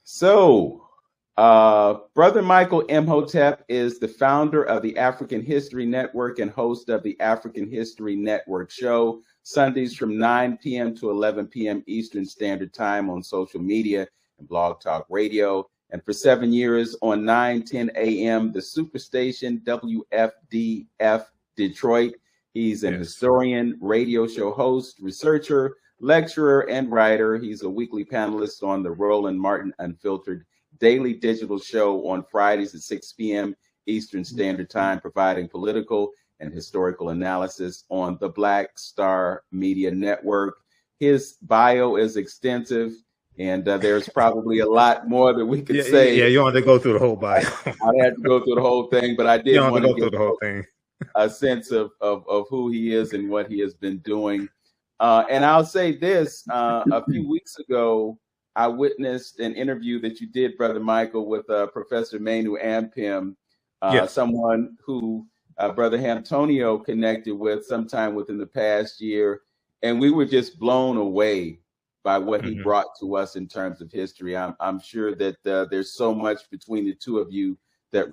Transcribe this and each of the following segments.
So, Brother Michael Imhotep is the founder of the African History Network and host of the African History Network show, Sundays from 9 p.m. to 11 p.m. Eastern Standard Time on social media and Blog Talk Radio. And for 7 years on 9:10 a.m., the Superstation WFDF Detroit. He's an historian, radio show host, researcher, lecturer, and writer. He's a weekly panelist on the Roland Martin Unfiltered daily digital show on Fridays at 6 p.m. Eastern Standard Time, providing political and historical analysis on the Black Star Media Network. His bio is extensive, and there's probably a lot more that we could say. Yeah, you don't have to go through the whole bio. I had to go through the whole thing, but I did want to go through the whole thing. A sense of who he is and what he has been doing. And I'll say this, a few weeks ago, I witnessed an interview that you did, Brother Michael, with Professor Manu Ampim, someone who Brother Antonio connected with sometime within the past year. And we were just blown away by what he brought to us in terms of history. I'm sure that there's so much between the two of you that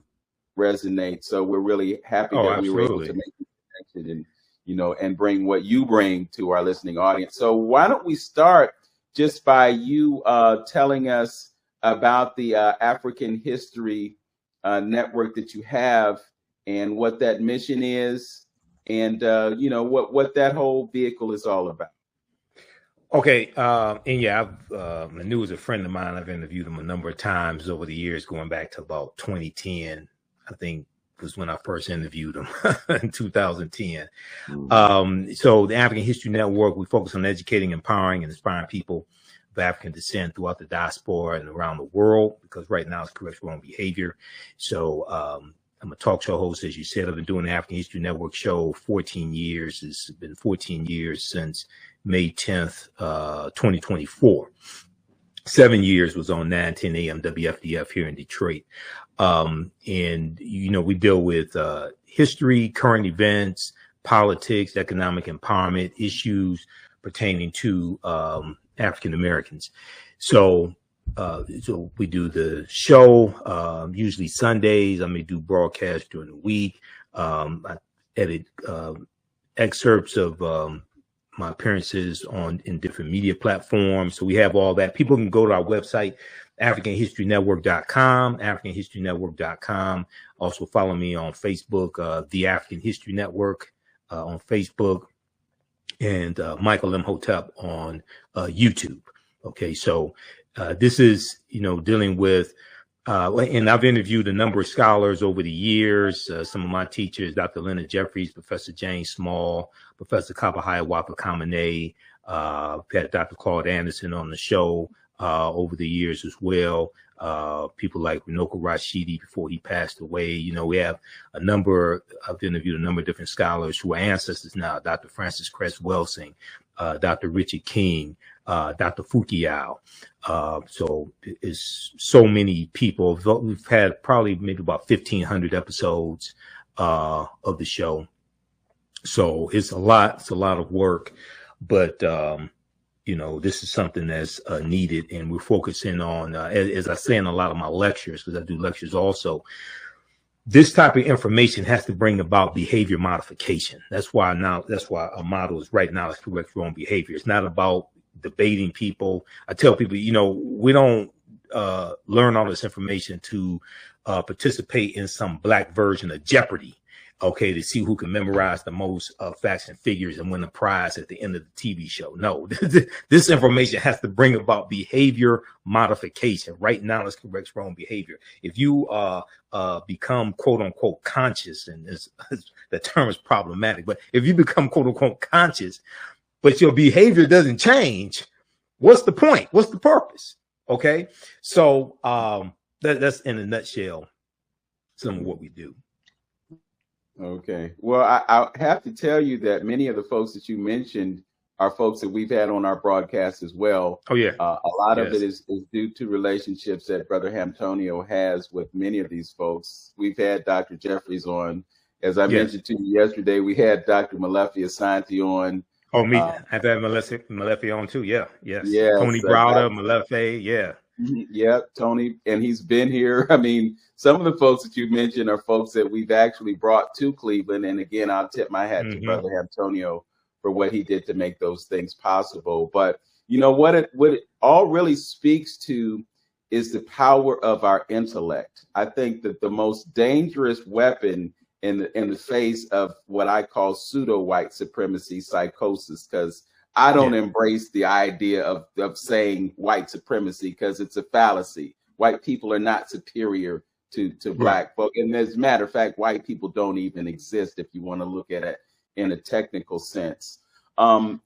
resonates. So we're really happy that we were able to make this connection and bring what you bring to our listening audience. So why don't we start just by you telling us about the African History Network that you have and what that mission is, and what that whole vehicle is all about. Okay, and yeah, Manu is a friend of mine. I've interviewed him a number of times over the years, going back to about 2010. I think was when I first interviewed him in 2010. So the African History Network, we focus on educating, empowering, and inspiring people of African descent throughout the diaspora and around the world, because right now it's correct wrong behavior. So I'm a talk show host, as you said. I've been doing the African History Network show 14 years. It's been 14 years since May 10th, 2024. 7 years was on 9:10 a.m. WFDF here in Detroit. And, we deal with history, current events, politics, economic empowerment, issues pertaining to African Americans. So we do the show usually Sundays. I may do broadcasts during the week. I edit excerpts of my appearances in different media platforms. So we have all that. People can go to our website, AfricanHistoryNetwork.com, AfricanHistoryNetwork.com. Also follow me on Facebook, The African History Network on Facebook, and Michael Imhotep on YouTube. Okay, so this is, dealing with, and I've interviewed a number of scholars over the years. Some of my teachers, Dr. Leonard Jeffries, Professor James Small, Professor Kaba Kamene, had Dr. Claude Anderson on the show over the years as well. People like Runoko Rashidi before he passed away. We have I've interviewed a number of different scholars who are ancestors now. Dr. Francis Cress Welsing, Dr. Richard King, Dr. Fukiao. So it's so many people. We've had probably maybe about 1,500 episodes of the show. So it's a lot of work, but this is something that's needed, and we're focusing on, as I say in a lot of my lectures, because I do lectures also, this type of information has to bring about behavior modification. That's why our motto is right now is correct wrong behavior. It's not about debating people. I tell people, we don't learn all this information to participate in some black version of Jeopardy. Okay, to see who can memorize the most facts and figures and win a prize at the end of the TV show. No, this information has to bring about behavior modification. Right now, it's correct wrong behavior. If you become quote unquote conscious, and the term is problematic, but if you become quote unquote conscious, but your behavior doesn't change, what's the point? What's the purpose? Okay, so that's in a nutshell some of what we do. Okay. Well, I have to tell you that many of the folks that you mentioned are folks that we've had on our broadcast as well. Oh, yeah. A lot of it is due to relationships that Brother Antonio has with many of these folks. We've had Dr. Jeffries on. As I mentioned to you yesterday, we had Dr. Malefi Asante on. Oh, me. I've had Malefi on too. Yeah. Yes. Yeah. Tony Browder, Malefi. Yeah. Yeah, Tony, and he's been here. I mean, some of the folks that you mentioned are folks that we've actually brought to Cleveland. And again, I'll tip my hat to Brother Antonio for what he did to make those things possible. But you know what it all really speaks to is the power of our intellect. I think that the most dangerous weapon in the face of what I call pseudo white supremacy psychosis, because I don't embrace the idea of saying white supremacy, because it's a fallacy. White people are not superior to black folk. And as a matter of fact, white people don't even exist if you want to look at it in a technical sense.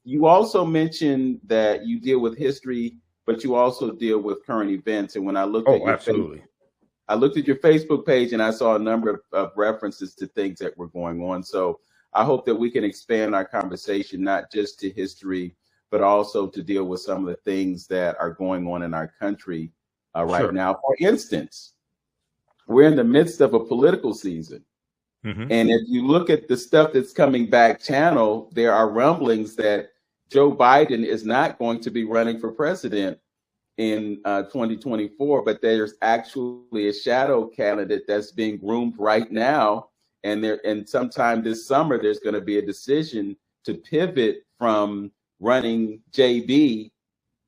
You also mentioned that you deal with history, but you also deal with current events. And when I looked at I looked at your Facebook page and I saw a number of references to things that were going on. So I hope that we can expand our conversation, not just to history, but also to deal with some of the things that are going on in our country right now. For instance, we're in the midst of a political season. And if you look at the stuff that's coming back channel, there are rumblings that Joe Biden is not going to be running for president in 2024, but there's actually a shadow candidate that's being groomed right now. And sometime this summer, there's going to be a decision to pivot from running JB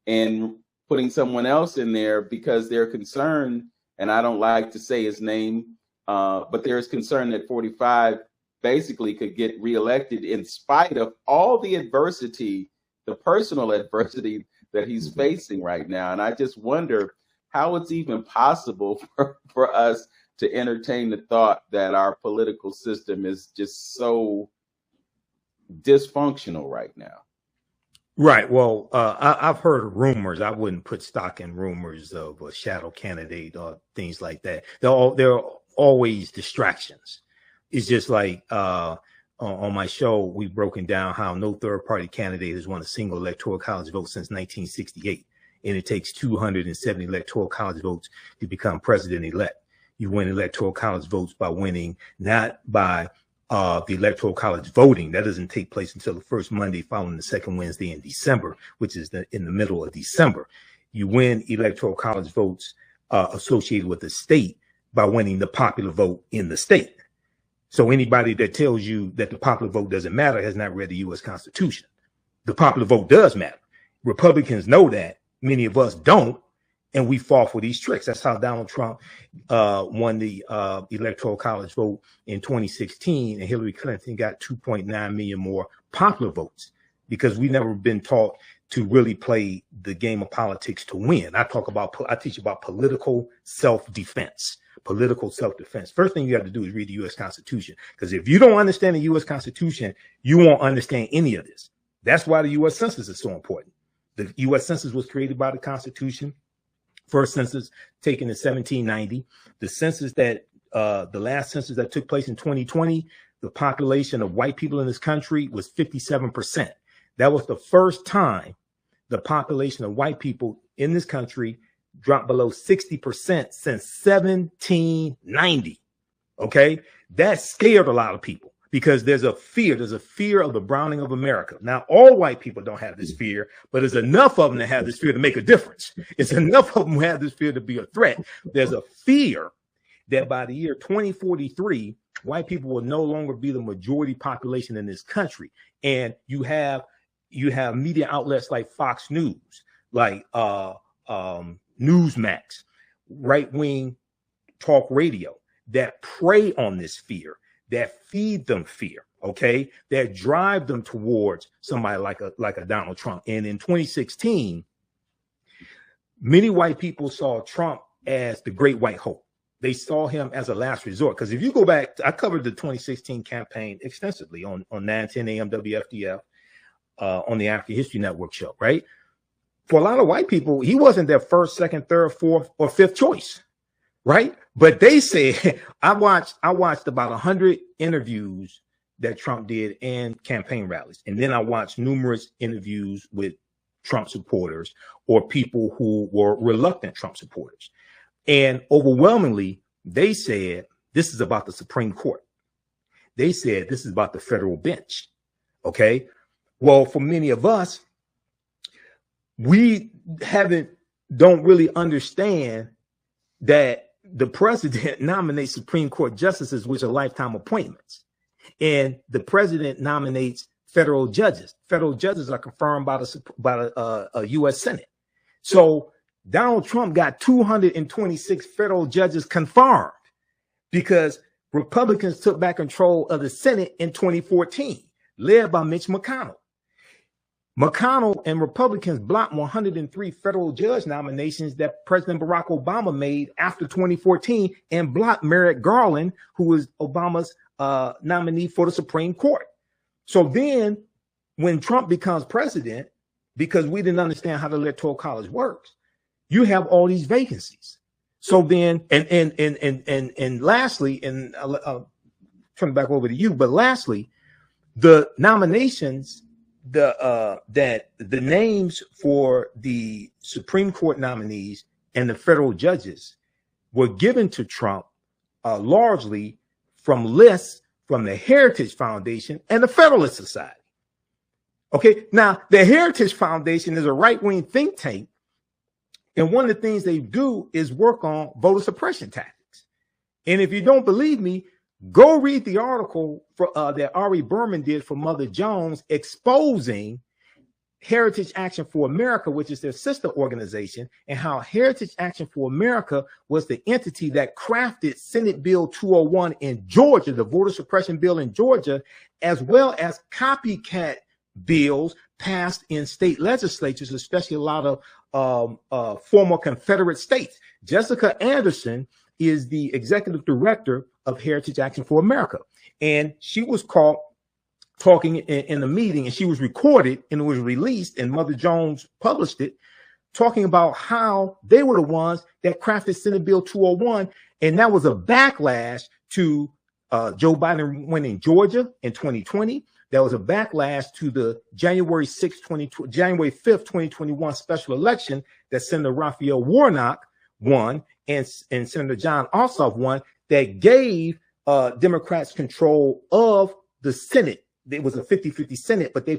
and putting someone else in there, because they're concerned, and I don't like to say his name, but there is concern that 45 basically could get reelected in spite of all the adversity, the personal adversity that he's facing right now. And I just wonder how it's even possible for us to entertain the thought that our political system is just so dysfunctional right now. Right. Well, I've heard of rumors. I wouldn't put stock in rumors of a shadow candidate or things like that. They're always distractions. It's just like on my show, we've broken down how no third party candidate has won a single electoral college vote since 1968. And it takes 270 electoral college votes to become president elect. You win electoral college votes by winning, not by the electoral college voting. That doesn't take place until the first Monday following the second Wednesday in December, which is in the middle of December. You win electoral college votes associated with the state by winning the popular vote in the state. So anybody that tells you that the popular vote doesn't matter has not read the U.S. Constitution. The popular vote does matter. Republicans know that. Many of us don't, and we fall for these tricks. That's how Donald Trump won the electoral college vote in 2016, and Hillary Clinton got 2.9 million more popular votes, because we've never been taught to really play the game of politics to win. I teach about political self-defense. Political self-defense. First thing you have to do is read the U.S. Constitution, because if you don't understand the U.S. Constitution, you won't understand any of this. That's why the U.S. Census is so important. The U.S. Census was created by the Constitution. First census taken in 1790. The census that the last census that took place in 2020, the population of white people in this country was 57%. That was the first time the population of white people in this country dropped below 60% since 1790. Okay, that scared a lot of people, because there's a fear of the browning of America. Now, all white people don't have this fear, but there's enough of them that have this fear to make a difference. It's enough of them who have this fear to be a threat. There's a fear that by the year 2043, white people will no longer be the majority population in this country. And you have media outlets like Fox News, like Newsmax, right-wing talk radio that prey on this fear, that feed them fear, okay, that drive them towards somebody like a Donald Trump. And in 2016, many white people saw Trump as the great white hope. They saw him as a last resort. Because if you go back, I covered the 2016 campaign extensively on 910 AM WFDF on the African History Network show, right? For a lot of white people, he wasn't their first, second, third, fourth, or fifth choice, right? But they said, I watched about 100 interviews that Trump did and campaign rallies. And then I watched numerous interviews with Trump supporters or people who were reluctant Trump supporters. And overwhelmingly, they said, this is about the Supreme Court. They said, this is about the federal bench. Okay. Well, for many of us, we haven't don't really understand that the president nominates Supreme Court justices, which are lifetime appointments, and the president nominates federal judges. Federal judges are confirmed by the U.S. Senate. So Donald Trump got 226 federal judges confirmed because Republicans took back control of the Senate in 2014, led by Mitch McConnell. McConnell and Republicans blocked 103 federal judge nominations that President Barack Obama made after 2014 and blocked Merrick Garland, who was Obama's nominee for the Supreme Court. So then when Trump becomes president, because we didn't understand how the Electoral College works, you have all these vacancies. So then, and lastly, and I'll turn it back over to you, but lastly, the nominations, the names for the Supreme Court nominees and the federal judges were given to Trump largely from lists from the Heritage Foundation and the Federalist Society. Okay, now the Heritage Foundation is a right-wing think tank, and one of the things they do is work on voter suppression tactics. And if you don't believe me, go read the article that Ari Berman did for Mother Jones exposing Heritage Action for America, which is their sister organization, and how Heritage Action for America was the entity that crafted Senate Bill 201 in Georgia, the voter suppression bill in Georgia, as well as copycat bills passed in state legislatures, especially a lot of former Confederate states. Jessica Anderson is the executive director of Heritage Action for America. And she was caught talking in a meeting, and she was recorded and it was released, and Mother Jones published it, talking about how they were the ones that crafted Senate Bill 201. And that was a backlash to Joe Biden winning Georgia in 2020. That was a backlash to the January 5th, 2021 special election that Senator Raphael Warnock won and Senator John Ossoff won, that gave Democrats control of the Senate. It was a 50-50 Senate, but they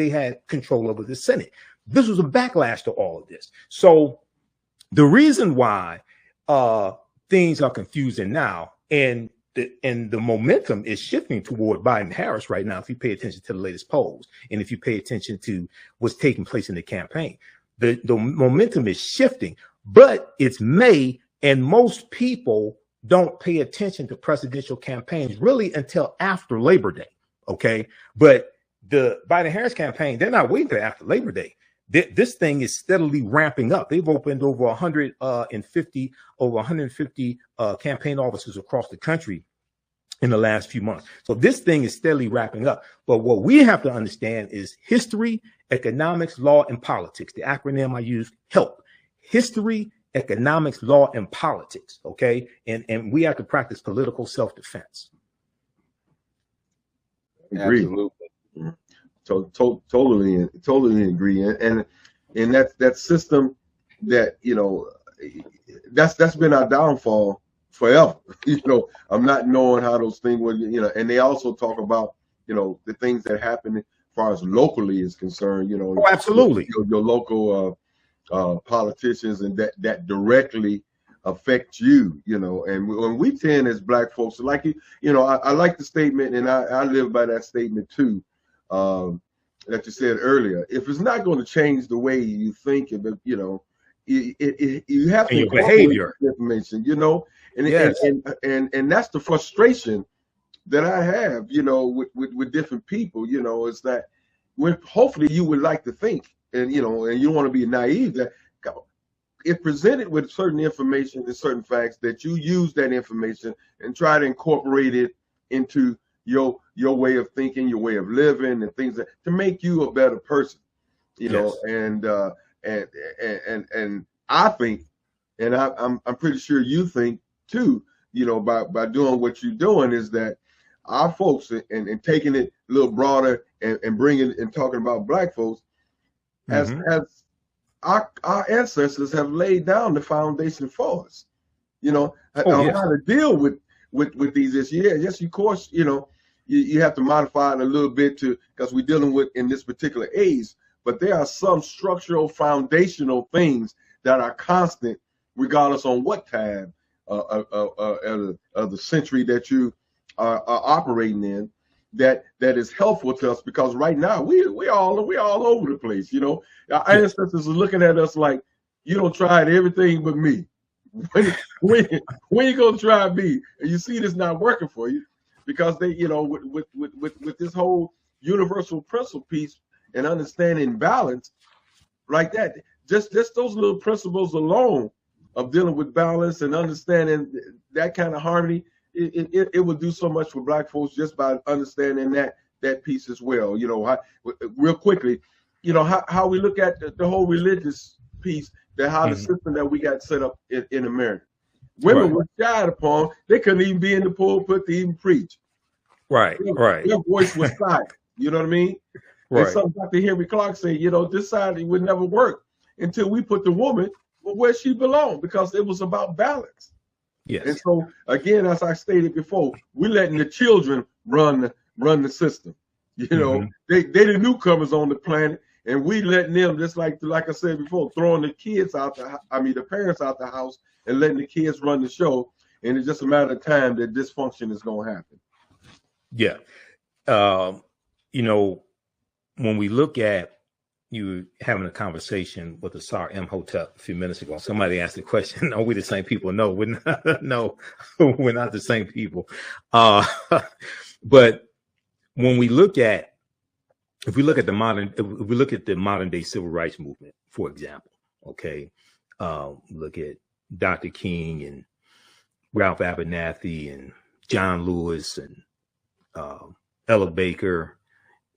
had control over the Senate. This was a backlash to all of this. So the reason why things are confusing now, and the momentum is shifting toward Biden-Harris right now, if you pay attention to the latest polls, and if you pay attention to what's taking place in the campaign, the momentum is shifting, but it's May, and most people don't pay attention to presidential campaigns really until after Labor Day. Okay. But the Biden-Harris campaign, they're not waiting until after Labor Day. This thing is steadily ramping up. They've opened over 150 campaign offices across the country in the last few months. So this thing is steadily wrapping up. But what we have to understand is history, economics, law, and politics. The acronym I use, HELP. History, economics, law, and politics. Okay. And we have to practice political self-defense. Agree. Absolutely. Totally agree. And that system that, that's been our downfall forever. I'm not knowing how those things would, and they also talk about, the things that happen as far as locally is concerned, Oh, absolutely. Your local politicians, and that directly affect you, and when we tend as Black folks, like, I like the statement, and I live by that statement too, that you said earlier. If it's not going to change the way you think, you have to incorporate information, and, yes. and that's the frustration that I have, with different people, is that when hopefully you would like to think, and you don't want to be naive, that if presented with certain information and certain facts, that you use that information and try to incorporate it into your way of thinking, your way of living, and things to make you a better person, Yes. and I think, and I'm pretty sure you think too, by doing what you're doing, is that our folks, and taking it a little broader and bringing and talking about Black folks, as our ancestors have laid down the foundation for us, how to deal with these issues. Yes, of course, you have to modify it a little bit because we're dealing with in this particular age, but there are some structural foundational things that are constant, regardless on what time of the century that you are operating in, that is helpful to us, because right now we all over the place. You know, our ancestors are looking at us like, you don't try everything but me. When you gonna try me? And you see this not working for you, because they, you know, with this whole universal principle piece and understanding balance like that, just those little principles alone of dealing with balance and understanding that kind of harmony, it would do so much for Black folks just by understanding that piece as well. You know, real quickly, you know, how we look at the whole religious piece, that how the system that we got set up in America. Women were shied upon. They couldn't even be in the pulpit to even preach. Right. Their voice was silent. You know what I mean? Right. And something Dr. Henry Clark said, you know, this side would never work until we put the woman where she belonged, because it was about balance. Yes. And so again, as I stated before, we're letting the children run the system. You know, they the newcomers on the planet, and we letting them, just like I said before, throwing the kids out the parents out the house and letting the kids run the show. And it's just a matter of time that dysfunction is going to happen. Yeah. You know, when we look at you having a conversation with Asar Imhotep a few minutes ago, somebody asked the question, are we the same people? No, we're not. No, we're not the same people. But when we look at, if we look at the modern day civil rights movement, for example, okay, look at Dr. King and Ralph Abernathy and John Lewis and Ella Baker,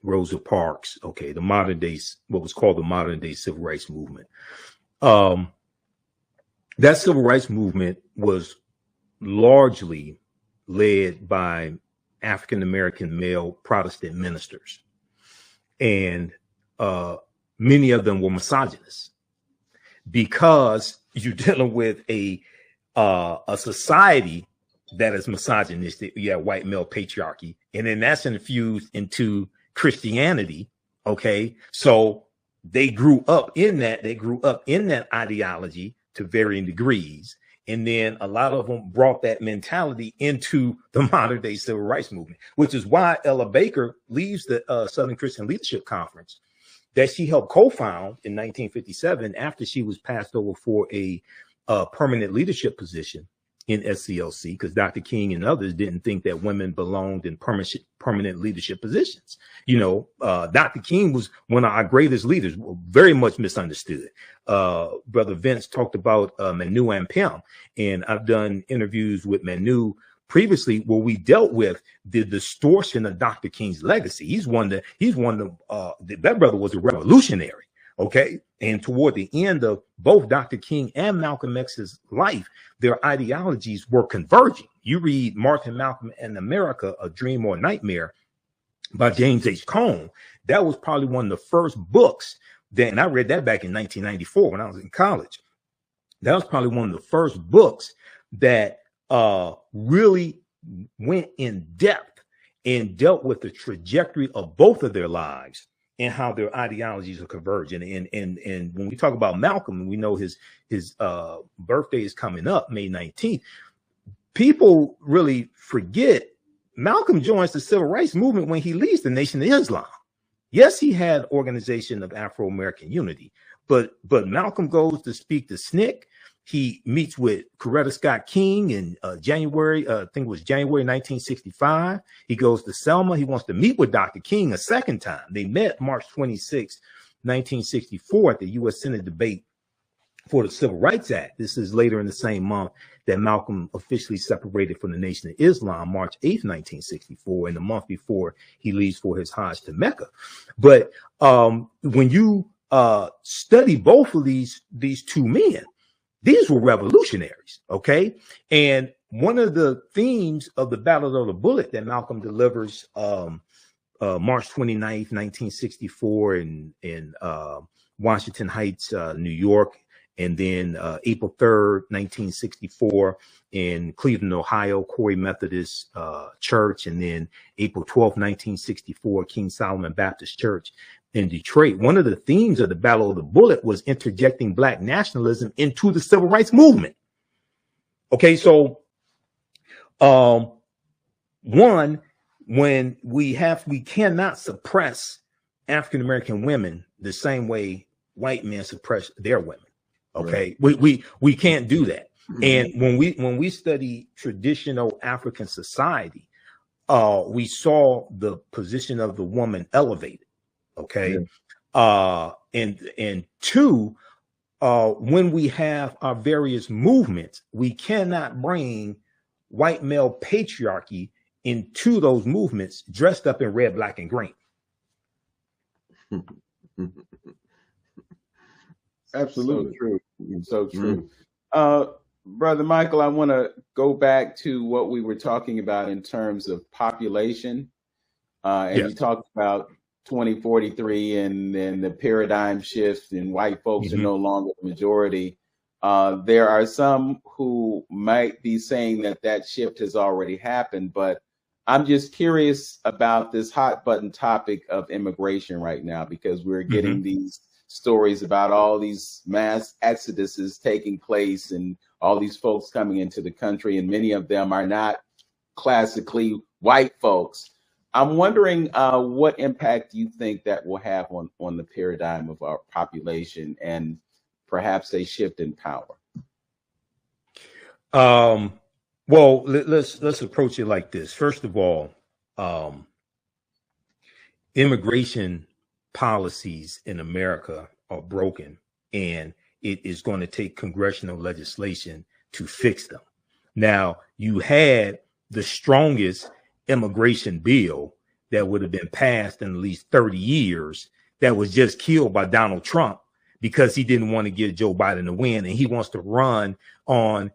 Rosa Parks, okay, the modern day, what was called the modern day civil rights movement. That civil rights movement was largely led by African-American male Protestant ministers. And many of them were misogynists, because you're dealing with a society that is misogynistic. You have white male patriarchy, and then that's infused into Christianity. Okay, so they grew up in that. They grew up in that ideology to varying degrees, and then a lot of them brought that mentality into the modern day civil rights movement, which is why Ella Baker leaves the Southern Christian Leadership Conference that she helped co-found in 1957 after she was passed over for a permanent leadership position in SCLC, because Dr. King and others didn't think that women belonged in permanent leadership positions. You know, Dr. King was one of our greatest leaders, very much misunderstood. Brother Vince talked about Manu and Pim, and I've done interviews with Manu previously where we dealt with the distortion of Dr. King's legacy. That brother was a revolutionary. Okay. And toward the end of both Dr. King and Malcolm X's life, their ideologies were converging. You read Martin Malcolm and America, A Dream or a Nightmare by James H. Cone. That was probably one of the first books that, and I read that back in 1994 when I was in college. That was probably one of the first books that really went in depth and dealt with the trajectory of both of their lives and how their ideologies are converging. And when we talk about Malcolm, we know his birthday is coming up, May 19th. People really forget Malcolm joins the civil rights movement when he leaves the Nation of Islam. Yes, he had Organization of Afro-American Unity, but Malcolm goes to speak to SNCC. He meets with Coretta Scott King in January, I think it was January 1965. He goes to Selma. He wants to meet with Dr. King a second time. They met March 26, 1964 at the U.S. Senate debate for the Civil Rights Act. This is later in the same month that Malcolm officially separated from the Nation of Islam, March 8, 1964, and the month before he leaves for his Hajj to Mecca. But when you study both of these two men, these were revolutionaries, okay? And one of the themes of the Battle of the Bullet that Malcolm delivers March 29th, 1964 in Washington Heights, New York, and then April 3rd, 1964 in Cleveland, Ohio, Corey Methodist Church, and then April 12th, 1964, King Solomon Baptist Church. in Detroit, one of the themes of the Battle of the Bullet was interjecting Black nationalism into the civil rights movement. Okay, so one, when we cannot suppress African American women the same way white men suppress their women. Okay, right. We can't do that. And when we study traditional African society, we saw the position of the woman elevated. Okay, and two, when we have our various movements, we cannot bring white male patriarchy into those movements dressed up in red, black, and green. Absolutely. So true. So true. Brother Michael, I want to go back to what we were talking about in terms of population. And you talked about 2043 and then the paradigm shift, and white folks are no longer the majority. There are some who might be saying that that shift has already happened, but I'm just curious about this hot button topic of immigration right now, because we're getting these stories about all these mass exoduses taking place and all these folks coming into the country, and many of them are not classically white folks. I'm wondering what impact you think that will have on the paradigm of our population and perhaps a shift in power. Well, let's approach it like this. First of all, immigration policies in America are broken, and it is going to take congressional legislation to fix them. Now, you had the strongest immigration bill that would have been passed in at least 30 years that was just killed by Donald Trump because he didn't want to give Joe Biden a win, and he wants to run on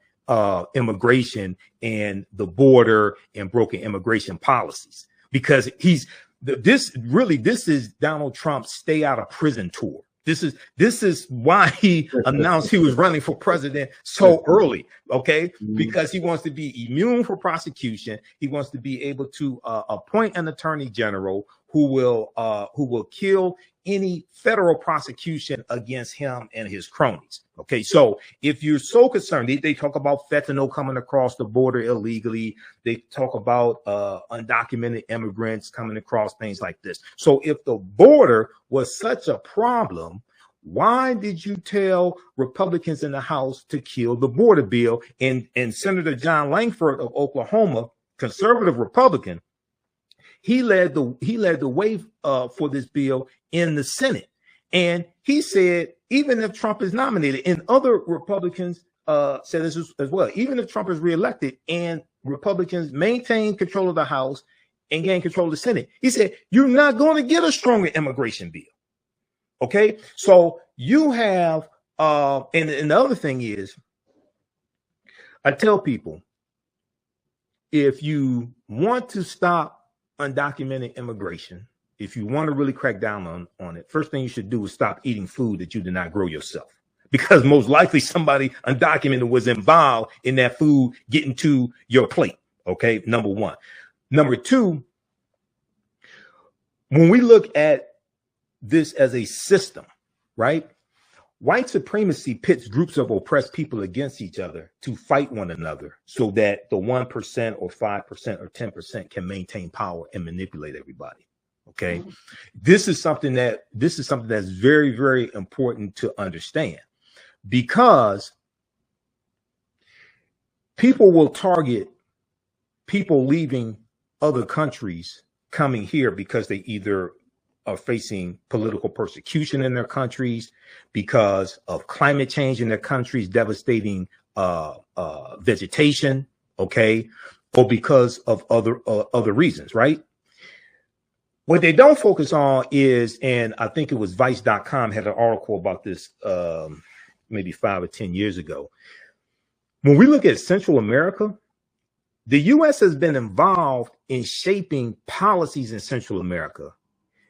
immigration and the border and broken immigration policies, because this is Donald Trump's stay out of prison tour. This is why he announced he was running for president so early, okay? Because he wants to be immune for prosecution. He wants to be able to appoint an attorney general who will kill any federal prosecution against him and his cronies. Okay, so if you're so concerned, they talk about fentanyl coming across the border illegally. They talk about undocumented immigrants coming across, things like this. So if the border was such a problem, why did you tell Republicans in the House to kill the border bill? And Senator John Langford of Oklahoma, conservative Republican, he led the way for this bill in the Senate. And he said, even if Trump is nominated, and other Republicans said this as well, even if Trump is reelected and Republicans maintain control of the House and gain control of the Senate, he said, you're not going to get a stronger immigration bill. Okay, so you have, and the other thing is, I tell people, if you want to stop undocumented immigration, if you want to really crack down on it, first thing you should do is stop eating food that you did not grow yourself, because most likely somebody undocumented was involved in that food getting to your plate. Okay, number one. Number two, when we look at this as a system, right? White supremacy pits groups of oppressed people against each other to fight one another so that the 1% or 5% or 10% can maintain power and manipulate everybody. Okay. This is something that's very, very important to understand, because people will target people leaving other countries coming here because they either are facing political persecution in their countries, because of climate change in their countries, devastating vegetation, okay, or because of other reasons, right? What they don't focus on is, and I think it was Vice.com had an article about this maybe 5 or 10 years ago. When we look at Central America, the U.S. has been involved in shaping policies in Central America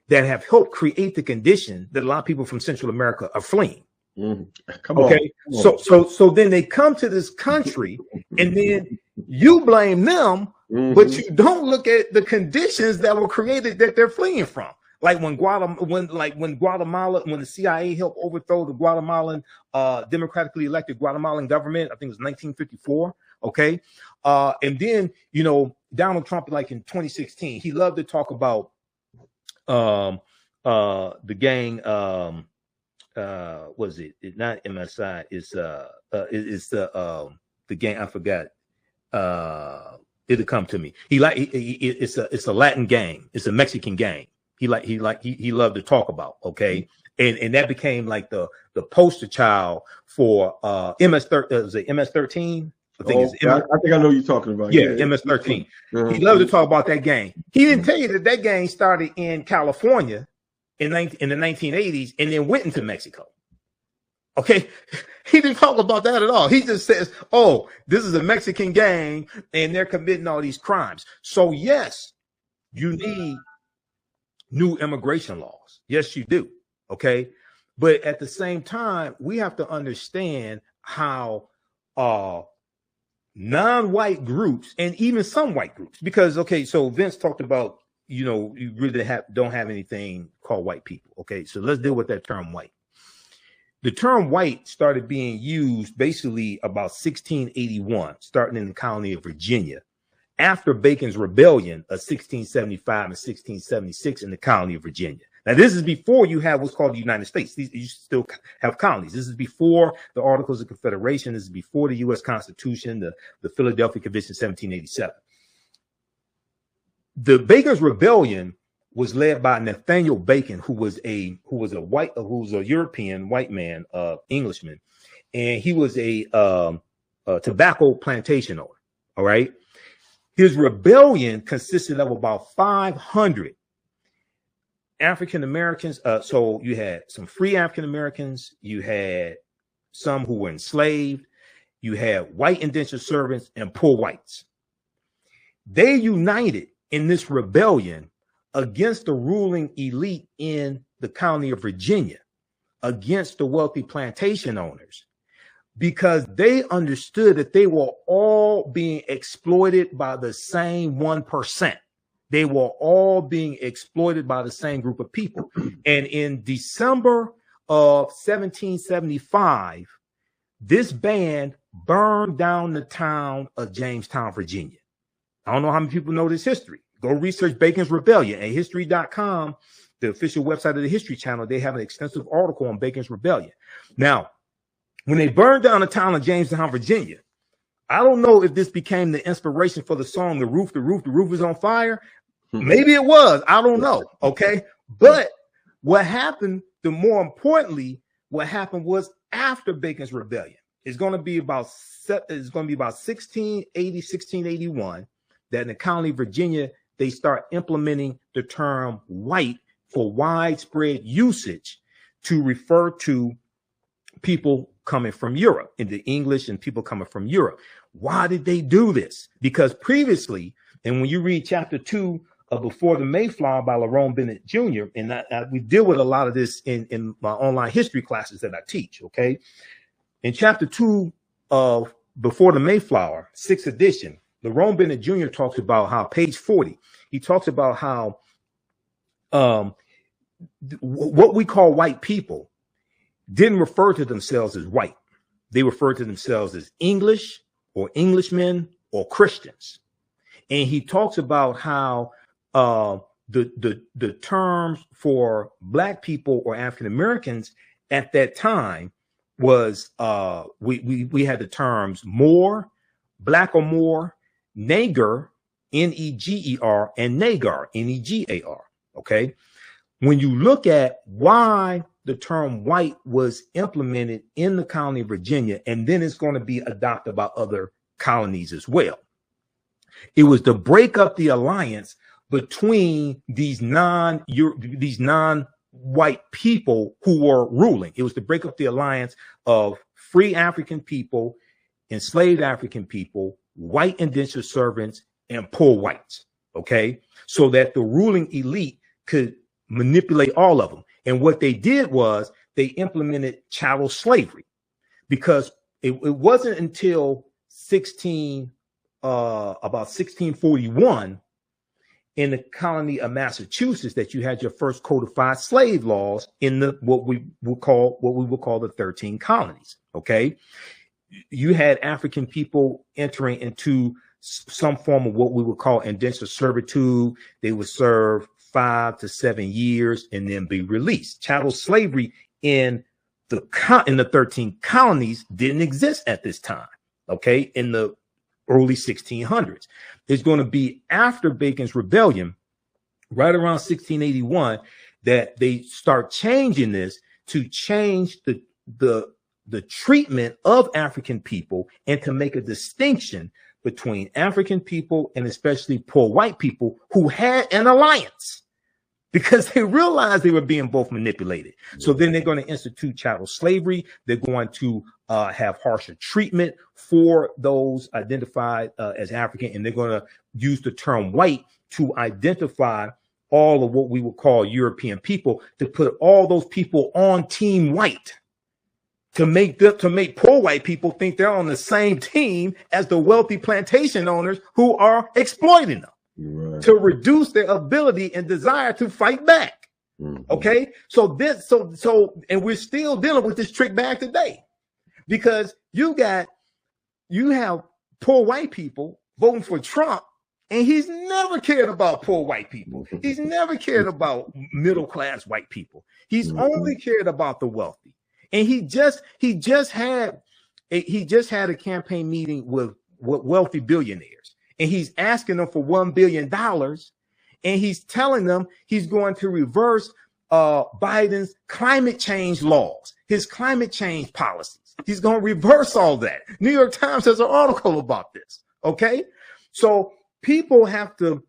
that have helped create the condition that a lot of people from Central America are fleeing. Come on. So then they come to this country, and then you blame them, but you don't look at the conditions that were created that they're fleeing from. Like when Guatemala, when the CIA helped overthrow the Guatemalan democratically elected Guatemalan government, I think it was 1954. Okay, and then Donald Trump, like in 2016, he loved to talk about the gang. Was it not MSI? It's the gang. I forgot. It'll come to me. It's a Latin gang. It's a Mexican gang. He loved to talk about. Okay. And that became like the poster child for MS-13. I think I think I know you're talking about. Yeah, MS-13. He loved to talk about that gang. He didn't tell you that gang started in California in the 1980s and then went into Mexico. Okay, he didn't talk about that at all. He just says, "Oh, this is a Mexican gang and they're committing all these crimes." So yes, you need new immigration laws. Yes, you do. Okay, but at the same time, we have to understand how non-white groups and even some white groups, because so Vince talked about you really don't have anything called white people. Okay, so let's deal with that term white. The term white started being used basically about 1681, starting in the colony of Virginia, after Bacon's Rebellion of 1675 and 1676 in the colony of Virginia. Now, this is before you have what's called the United States. You still have colonies. This is before the Articles of Confederation. This is before the U.S. Constitution, the Philadelphia Convention, 1787. The Bacon's Rebellion was led by Nathaniel Bacon, who was a European white man, Englishman, and he was a tobacco plantation owner. All right, his rebellion consisted of about 500 African Americans. So you had some free African Americans, you had some who were enslaved, you had white indentured servants, and poor whites. They united in this rebellion against the ruling elite in the colony of Virginia, against the wealthy plantation owners, because they understood that they were all being exploited by the same 1%. They were all being exploited by the same group of people. And in December of 1775, this band burned down the town of Jamestown, Virginia. I don't know how many people know this history. Go research Bacon's Rebellion at history.com, the official website of the History Channel. They have an extensive article on Bacon's Rebellion. Now, when they burned down the town of Jamestown, Virginia, I don't know if this became the inspiration for the song, The Roof is on Fire. Maybe it was. I don't know. Okay. But what happened, more importantly, what happened was after Bacon's Rebellion. It's going to be about 1680, 1681, that in the colony of Virginia, they start implementing the term white for widespread usage to refer to people coming from Europe, in the English and people coming from Europe. Why did they do this? Because previously, and when you read chapter 2 of Before the Mayflower by Lerone Bennett Jr., and we deal with a lot of this in my online history classes that I teach, okay? In chapter 2 of Before the Mayflower, 6th edition, Lerone Bennett Jr. talks about how, page 40, he talks about how what we call white people didn't refer to themselves as white. They referred to themselves as English or Englishmen or Christians. And he talks about how the terms for black people or African Americans at that time was we had the terms Moor, black or Moor, Neger, N-E-G-E-R, and Nagar, N-E-G-A-R. Okay. When you look at why the term white was implemented in the colony of Virginia, and then it's going to be adopted by other colonies as well, it was to break up the alliance between these non-white people who were ruling. It was to break up the alliance of free African people, enslaved African people, white indentured servants, and poor whites. Okay, so that the ruling elite could manipulate all of them. And what they did was they implemented chattel slavery, because it wasn't until about 1641 in the colony of Massachusetts that you had your first codified slave laws in the what we would call the 13 colonies. Okay, you had African people entering into some form of what we would call indentured servitude. They would serve 5 to 7 years and then be released. Chattel slavery in the 13 colonies didn't exist at this time. Okay, in the early 1600s. It's going to be after Bacon's Rebellion, right around 1681, that they start changing this to change the treatment of African people and to make a distinction between African people and especially poor white people who had an alliance, because they realized they were being both manipulated. So then they're going to institute chattel slavery. They're going to have harsher treatment for those identified as African, and they're going to use the term white to identify all of what we would call European people, to put all those people on team white, to make poor white people think they're on the same team as the wealthy plantation owners who are exploiting them. Right. To reduce their ability and desire to fight back. Okay, so and we're still dealing with this trick bag today, because you have poor white people voting for Trump, and he's never cared about poor white people. He's never cared about middle class white people. He's only cared about the wealthy. And he just had a campaign meeting with wealthy billionaires. And he's asking them for $1 billion, and he's telling them he's going to reverse Biden's climate change laws, his climate change policies. He's going to reverse all that. New York Times has an article about this. Okay, so people have to,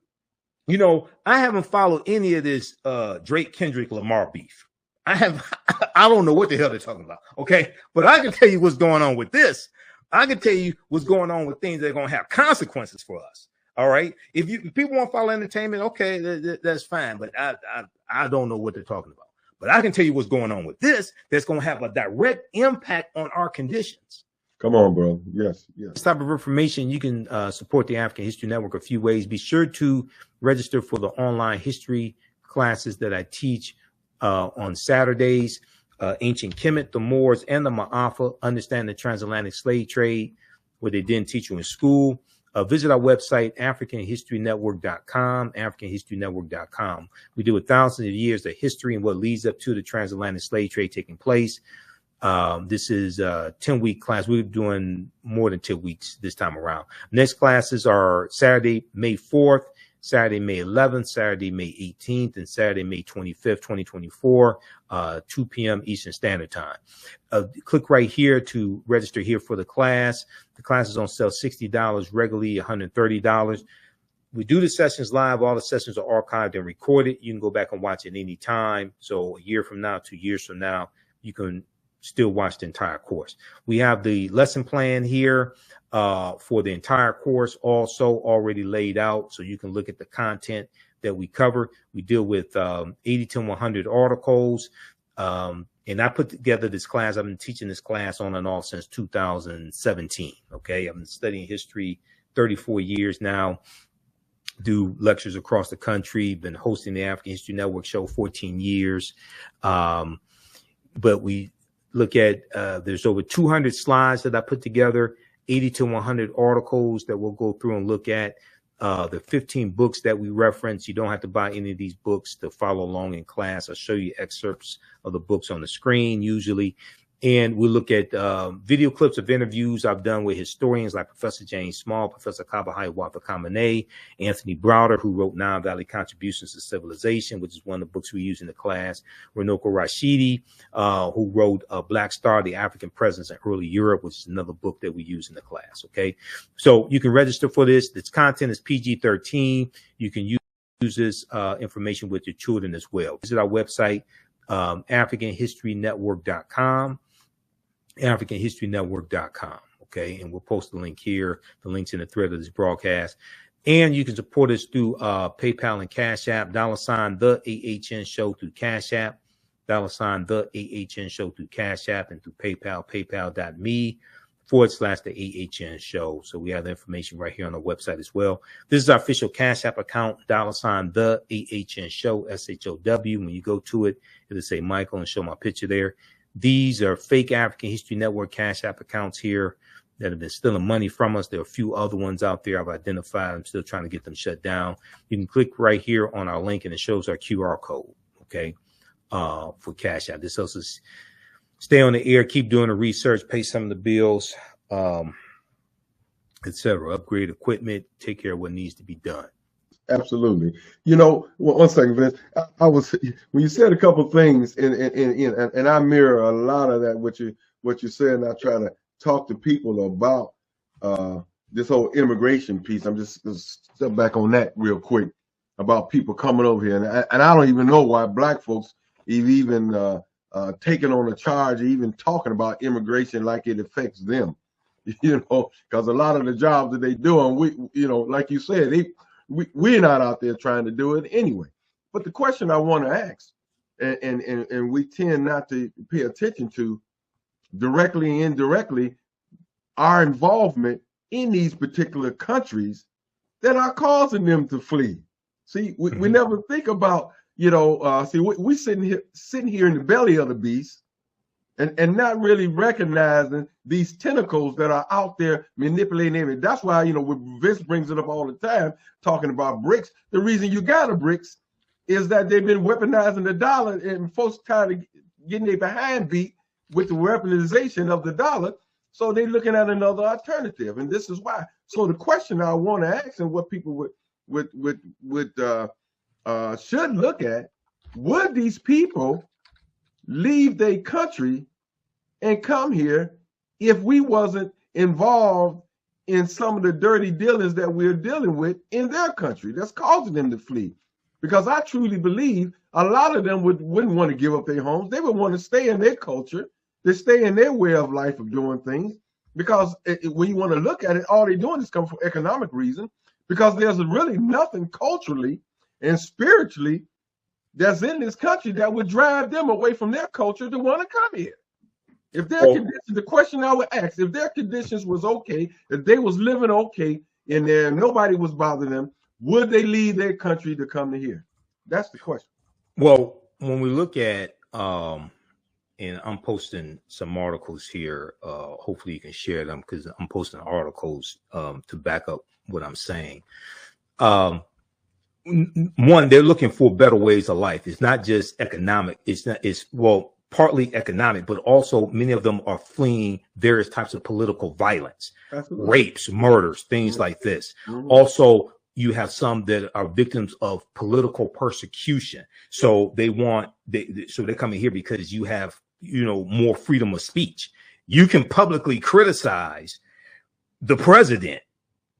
I haven't followed any of this Drake Kendrick Lamar beef. I don't know what the hell they're talking about. Okay, but I can tell you what's going on with this. I can tell you what's going on with things that are going to have consequences for us. All right. If people want to follow entertainment, okay, that's fine. But I don't know what they're talking about. But I can tell you what's going on with this that's going to have a direct impact on our conditions. Come on, bro. Yes. This type of information, you can support the African History Network a few ways. Be sure to register for the online history classes that I teach on Saturdays. Ancient Kemet, the Moors, and the Ma'afa, understand the transatlantic slave trade, where they didn't teach you in school. Visit our website, AfricanHistoryNetwork.com, AfricanHistoryNetwork.com. We deal with thousands of years of history and what leads up to the transatlantic slave trade taking place. This is a 10-week class. We're doing more than 2 weeks this time around. Next classes are Saturday, May 4th, Saturday, May 11th, Saturday, May 18th, and Saturday, May 25th, 2024, 2 p.m. Eastern Standard Time. Click right here to register here for the class. The class is on sale $60, regularly $130. We do the sessions live. All the sessions are archived and recorded. You can go back and watch it any time. So a year from now, 2 years from now, you can still watch the entire course. We have the lesson plan here for the entire course also already laid out, so you can look at the content that we cover. We deal with 80 to 100 articles, and I put together this class. I've been teaching this class on and off since 2017. Okay, I've been studying history 34 years now. Do lectures across the country. Been hosting the African History Network show 14 years. But we look at there's over 200 slides that I put together, 80 to 100 articles that we'll go through and look at. The 15 books that we reference. You don't have to buy any of these books to follow along in class. I'll show you excerpts of the books on the screen usually. And we look at video clips of interviews I've done with historians like Professor James Small, Professor Kaba Kamene, Anthony Browder, who wrote Nile Valley Contributions to Civilization, which is one of the books we use in the class, Runoko Rashidi, who wrote Black Star, The African Presence in Early Europe, which is another book that we use in the class. Okay, so you can register for this. This content is PG-13. You can use this information with your children as well. Visit our website, AfricanHistoryNetwork.com. AfricanHistoryNetwork.com. Okay, and we'll post the link here. The link's in the thread of this broadcast. And you can support us through PayPal and Cash App, $the AHN Show through Cash App, $the AHN Show through Cash App, and through PayPal, paypal.me the AHN show. So we have the information right here on our website as well. This is our official Cash App account, $ the AHN show, SHOW. When you go to it, it'll say Michael and show my picture there. These are fake African History Network Cash App accounts here that have been stealing money from us. There are a few other ones out there I've identified. I'm still trying to get them shut down. You can click right here on our link and it shows our QR code, okay, for Cash App. This helps us stay on the air, keep doing the research, pay some of the bills, etc. Upgrade equipment, take care of what needs to be done. Absolutely. You know, one second, Vince. I was when you said a couple of things, and I mirror a lot of that what you said, and I try to talk to people about this whole immigration piece. I'm just gonna step back on that real quick about people coming over here, and I don't even know why black folks even taking on a charge, or even talking about immigration like it affects them. You know, because a lot of the jobs that they do, and we, you know, like you said, we're not out there trying to do it anyway. But the question I want to ask, and we tend not to pay attention to directly and indirectly, our involvement in these particular countries that are causing them to flee. See, we never think about, you know, we sitting here in the belly of the beast, and not really recognizing these tentacles that are out there manipulating everything. That's why, you know, Vince brings it up all the time, talking about BRICS. The reason you got a BRICS is that they've been weaponizing the dollar, and folks tired of getting their behind beat with the weaponization of the dollar. So they're looking at another alternative, and this is why. So the question I want to ask, and what people should look at, would these people leave their country and come here if we wasn't involved in some of the dirty dealings that we're dealing with in their country that's causing them to flee? Because I truly believe a lot of them wouldn't want to give up their homes. They would want to stay in their culture, to stay in their way of life of doing things. Because when you want to look at it, all they're doing is come for economic reason, because there's really nothing culturally and spiritually that's in this country that would drive them away from their culture to want to come here. If their conditions, the question I would ask, if their conditions was okay, if they was living okay in there, nobody was bothering them, would they leave their country to come to here? That's the question. Well, when we look at, and I'm posting some articles here, hopefully you can share them, because I'm posting articles to back up what I'm saying. One, they're looking for better ways of life. It's not just economic. It's partly economic, but also many of them are fleeing various types of political violence, rapes, murders, things like this. Also, you have some that are victims of political persecution. So they're coming here because you have, you know, more freedom of speech. You can publicly criticize the president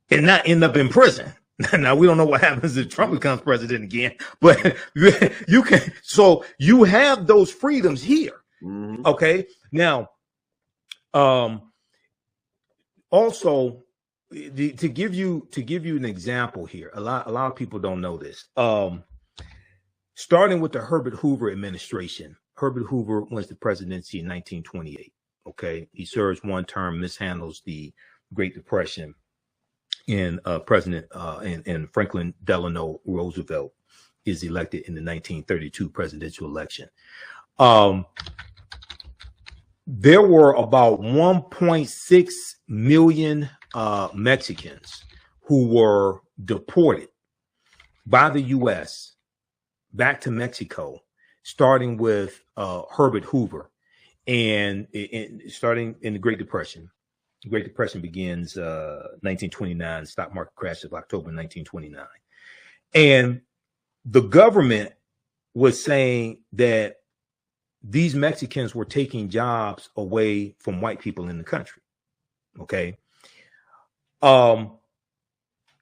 and not end up in prison. Now, we don't know what happens if Trump becomes president again, but you can. So you have those freedoms here. Okay. Now, also, to give you an example here, a lot of people don't know this. Starting with the Herbert Hoover administration. Herbert Hoover wins the presidency in 1928. Okay, he serves one term, mishandles the Great Depression, and President and Franklin Delano Roosevelt is elected in the 1932 presidential election. There were about 1.6 million Mexicans who were deported by the U.S. back to Mexico, starting with Herbert Hoover, and starting in the Great Depression. The Great Depression begins 1929. Stock market crashes October 1929. And the government was saying that these Mexicans were taking jobs away from white people in the country. Okay. About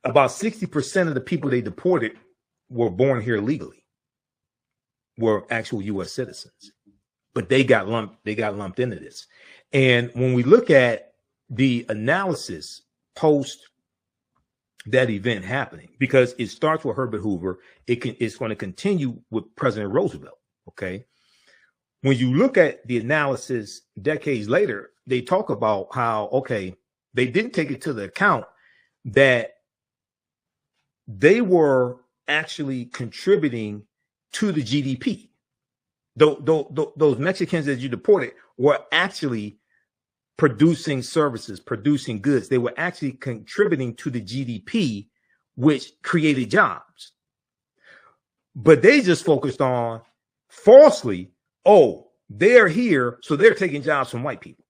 60% of the people they deported were born here legally, were actual U.S. citizens, but they got lumped into this. And when we look at the analysis post that event happening, because it starts with Herbert Hoover, it's going to continue with President Roosevelt. Okay. when you look at the analysis decades later, they talk about how, okay, they didn't take it to the account that they were actually contributing to the GDP. Those Mexicans that you deported were actually producing services, producing goods. They were actually contributing to the GDP, which created jobs. But they just focused on falsely, oh, they're here, so they're taking jobs from white people.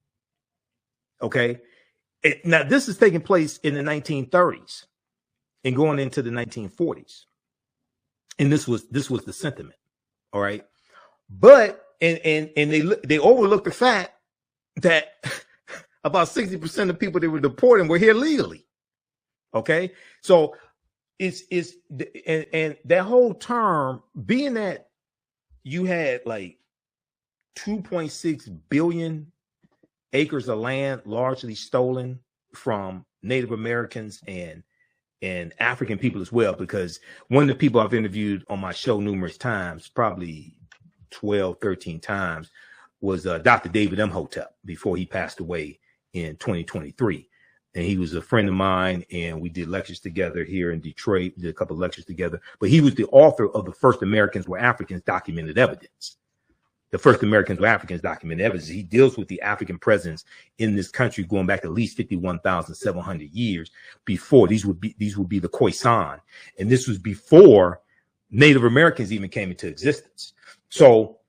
Okay. Now, this is taking place in the 1930s and going into the 1940s. And this was the sentiment. All right. But and they overlooked the fact that about 60% of people they were deporting were here legally. Okay. So it's that whole term, being that you had like 2.6 billion acres of land largely stolen from Native Americans and African people as well, because one of the people I've interviewed on my show numerous times, probably 12, 13 times, was Dr. David Imhotep before he passed away in 2023. And he was a friend of mine, and we did lectures together here in Detroit, did a couple of lectures together. But he was the author of The First Americans Were Africans, Documented Evidence. The First Americans Were Africans, Documented Evidence. He deals with the African presence in this country going back at least 51,700 years before. These would be the Khoisan. And this was before Native Americans even came into existence. So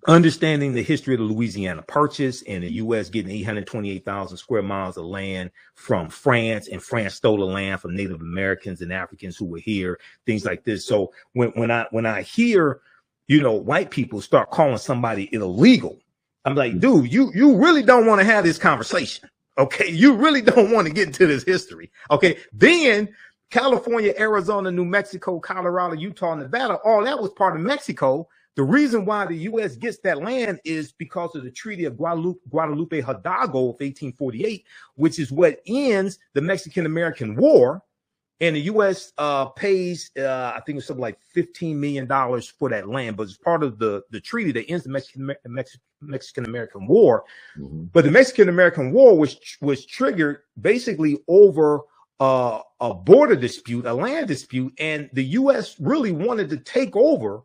understanding the history of the Louisiana Purchase and the U.S. getting 828,000 square miles of land from France, and France stole the land from Native Americans and Africans who were here, things like this. So when I hear, white people start calling somebody illegal, I'm like, dude, you really don't want to have this conversation. Okay. You really don't want to get into this history. Okay. Then California, Arizona, New Mexico, Colorado, Utah, Nevada, all that was part of Mexico. The reason why the U.S. gets that land is because of the Treaty of Guadalupe Hidalgo of 1848, which is what ends the Mexican-American War. And the U.S. pays, I think it's something like $15 million for that land, but it's part of the treaty that ends the Mexican-American War. Mm-hmm. But the Mexican-American War was triggered basically over a border dispute, a land dispute, and the U.S. really wanted to take over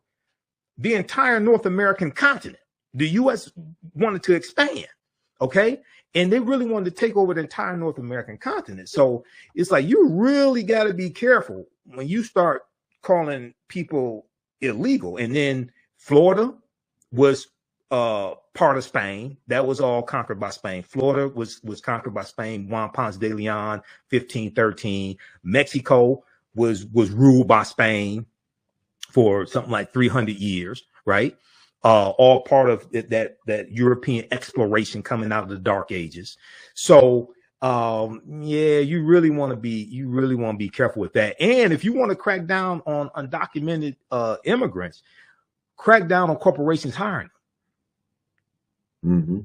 the entire North American continent. The U.S. wanted to expand, okay? And they really wanted to take over the entire North American continent. So it's like, you really got to be careful when you start calling people illegal. And then Florida was part of Spain. That was all conquered by Spain. Florida was conquered by Spain, Juan Ponce de Leon, 1513. Mexico was ruled by Spain for something like 300 years, right? All part of that European exploration coming out of the Dark Ages. So, yeah, you really want to be careful with that. And if you want to crack down on undocumented immigrants, crack down on corporations hiring them. Mm-hmm.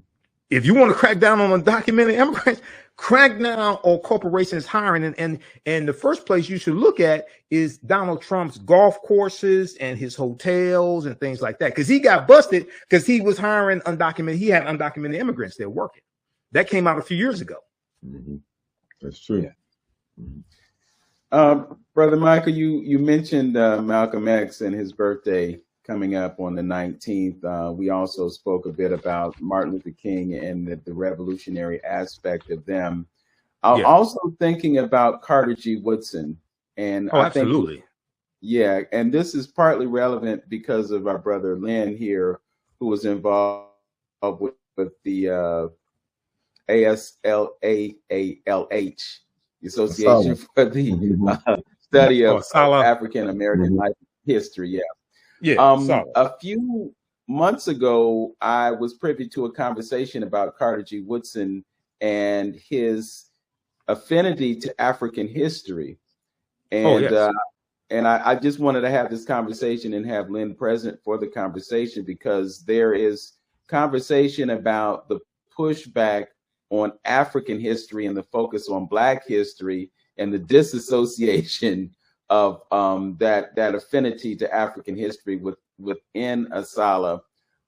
If you want to crack down on undocumented immigrants, crack down on corporations hiring. And the first place you should look at is Donald Trump's golf courses and his hotels and things like that. Because he got busted because he was hiring undocumented. He had undocumented immigrants there working. That came out a few years ago. Mm-hmm. That's true. Yeah. Mm-hmm. Brother Michael, you mentioned Malcolm X and his birthday coming up on the 19th. We also spoke a bit about Martin Luther King and the revolutionary aspect of them. I'm also thinking about Carter G. Woodson. And I absolutely. Think, yeah, and this is partly relevant because of our brother Lynn here, who was involved with the ASLAALH, the Association for the Study of African American Life History. Yeah. Yeah. A few months ago, I was privy to a conversation about Carter G. Woodson and his affinity to African history. And I just wanted to have this conversation and have Lynn present for the conversation, because there is conversation about the pushback on African history and the focus on Black history and the disassociation of that affinity to African history within Asala.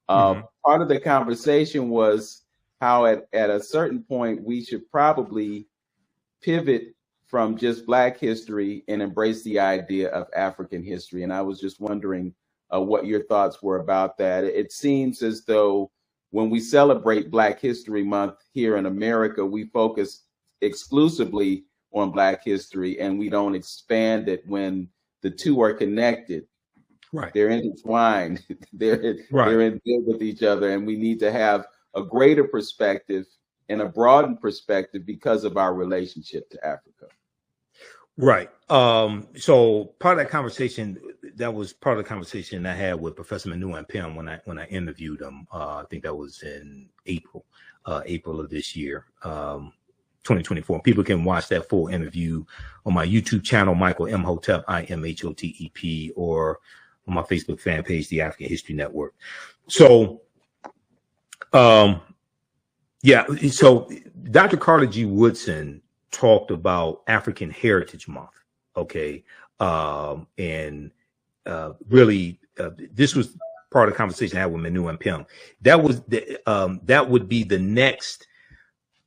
Part of the conversation was how at a certain point we should probably pivot from just Black history and embrace the idea of African history. And I was just wondering what your thoughts were about that. It seems as though when we celebrate Black History Month here in America, we focus exclusively on Black history and we don't expand it when the two are connected. Right. They're intertwined. They're in deal with each other. And we need to have a greater perspective and a broadened perspective because of our relationship to Africa. Right. So part of that conversation, that was part of the conversation I had with Professor Manu and Pim when I interviewed him. I think that was in April of this year, 2024. People can watch that full interview on my YouTube channel, Michael Imhotep, IMHOTEP, or on my Facebook fan page, the African History Network. So, so Dr. Carter G. Woodson talked about African Heritage Month, okay, and really, this was part of the conversation I had with Manu and Pim. That was that would be the next,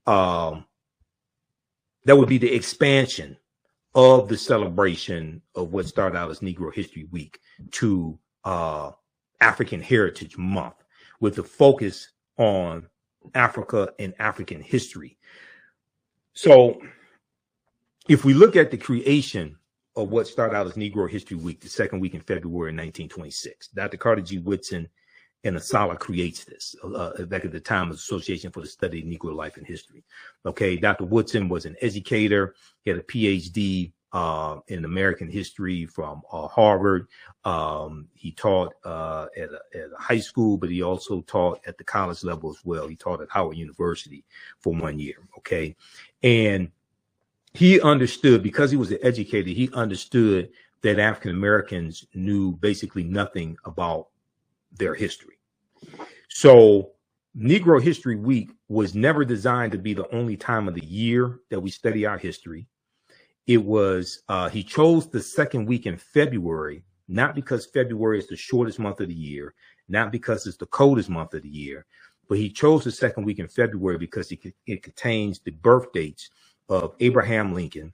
that would be the expansion of the celebration of what started out as Negro History Week to African Heritage Month, with the focus on Africa and African history. So if we look at the creation of what started out as Negro History Week, the second week in February 1926, Dr. Carter G. Woodson and Asala creates this back at the time of the Association for the Study of Negro Life and History. Okay, Dr. Woodson was an educator. He had a PhD in American history from Harvard. He taught at a high school, but he also taught at the college level as well. He taught at Howard University for 1 year. Okay, and he understood, because he was an educator, he understood that African Americans knew basically nothing about their history. So Negro History Week was never designed to be the only time of the year that we study our history. It was, he chose the second week in February, not because February is the shortest month of the year, not because it's the coldest month of the year, but he chose the second week in February because it contains the birth dates of Abraham Lincoln,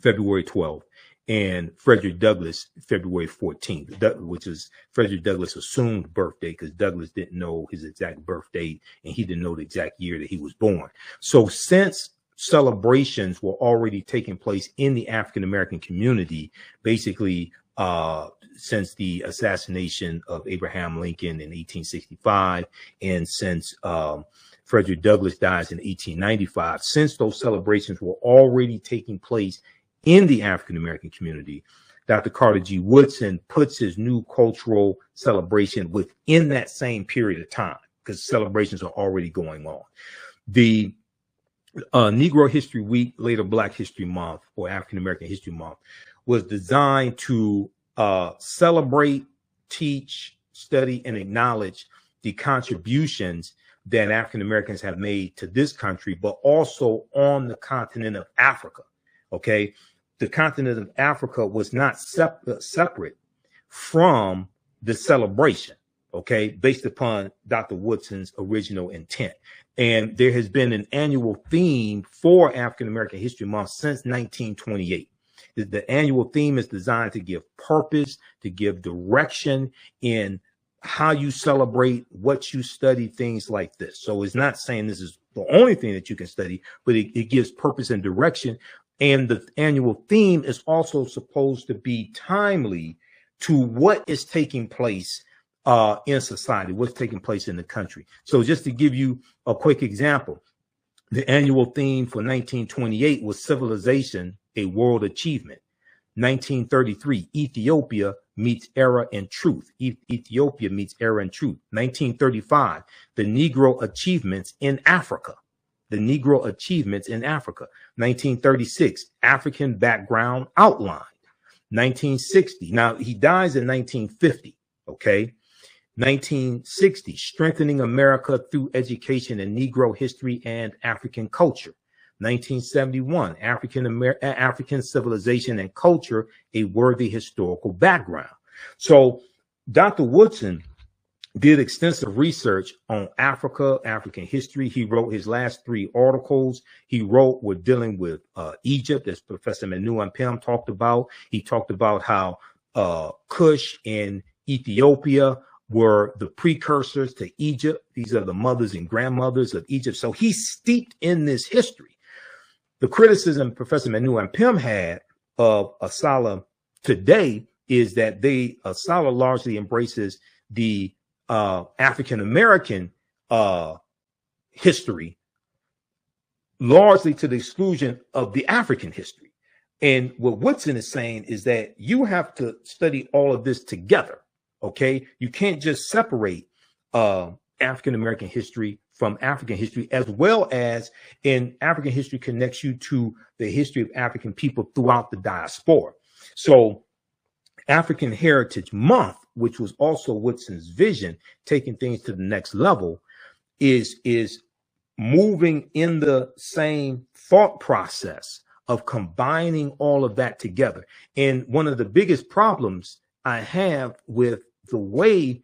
February 12th, and Frederick Douglass, February 14th, which is Frederick Douglass' assumed birthday, because Douglass didn't know his exact birth date and he didn't know the exact year that he was born. So since celebrations were already taking place in the African American community, basically since the assassination of Abraham Lincoln in 1865, and since Frederick Douglass dies in 1895, since those celebrations were already taking place in the African American community, Dr. Carter G. Woodson puts his new cultural celebration within that same period of time, because celebrations are already going on. The Negro History Week, later Black History Month, or African American History Month, was designed to celebrate, teach, study, and acknowledge the contributions that African Americans have made to this country, but also on the continent of Africa. Okay, the continent of Africa was not separate from the celebration, okay, based upon Dr. Woodson's original intent. And there has been an annual theme for African American History Month since 1928. The annual theme is designed to give purpose, to give direction in how you celebrate, what you study, things like this. So it's not saying this is the only thing that you can study, but it gives purpose and direction. And the annual theme is also supposed to be timely to what is taking place in society, what's taking place in the country. So just to give you a quick example, the annual theme for 1928 was Civilization, a World Achievement. 1933, Ethiopia meets Era and Truth. Ethiopia meets Era and Truth. 1935, the Negro Achievements in Africa. The Negro Achievements in Africa. 1936, African Background Outlined. 1960, now he dies in 1950, okay? 1960, Strengthening America Through Education in Negro History and African Culture. 1971, African Civilization and Culture, a Worthy Historical Background. So Dr. Woodson did extensive research on Africa, African history. He wrote his last 3 articles. He wrote with dealing with Egypt, as Professor Manu Ampem talked about. He talked about how Kush and Ethiopia were the precursors to Egypt. These are the mothers and grandmothers of Egypt. So he's steeped in this history. The criticism Professor Manu Ampem had of Asala today is that Asala largely embraces the African-American history, largely to the exclusion of the African history. And what Woodson is saying is that you have to study all of this together, okay? You can't just separate African-American history from African history, as well as in African history connects you to the history of African people throughout the diaspora. So African Heritage Month, which was also Woodson's vision, taking things to the next level, is moving in the same thought process of combining all of that together. And one of the biggest problems I have with the way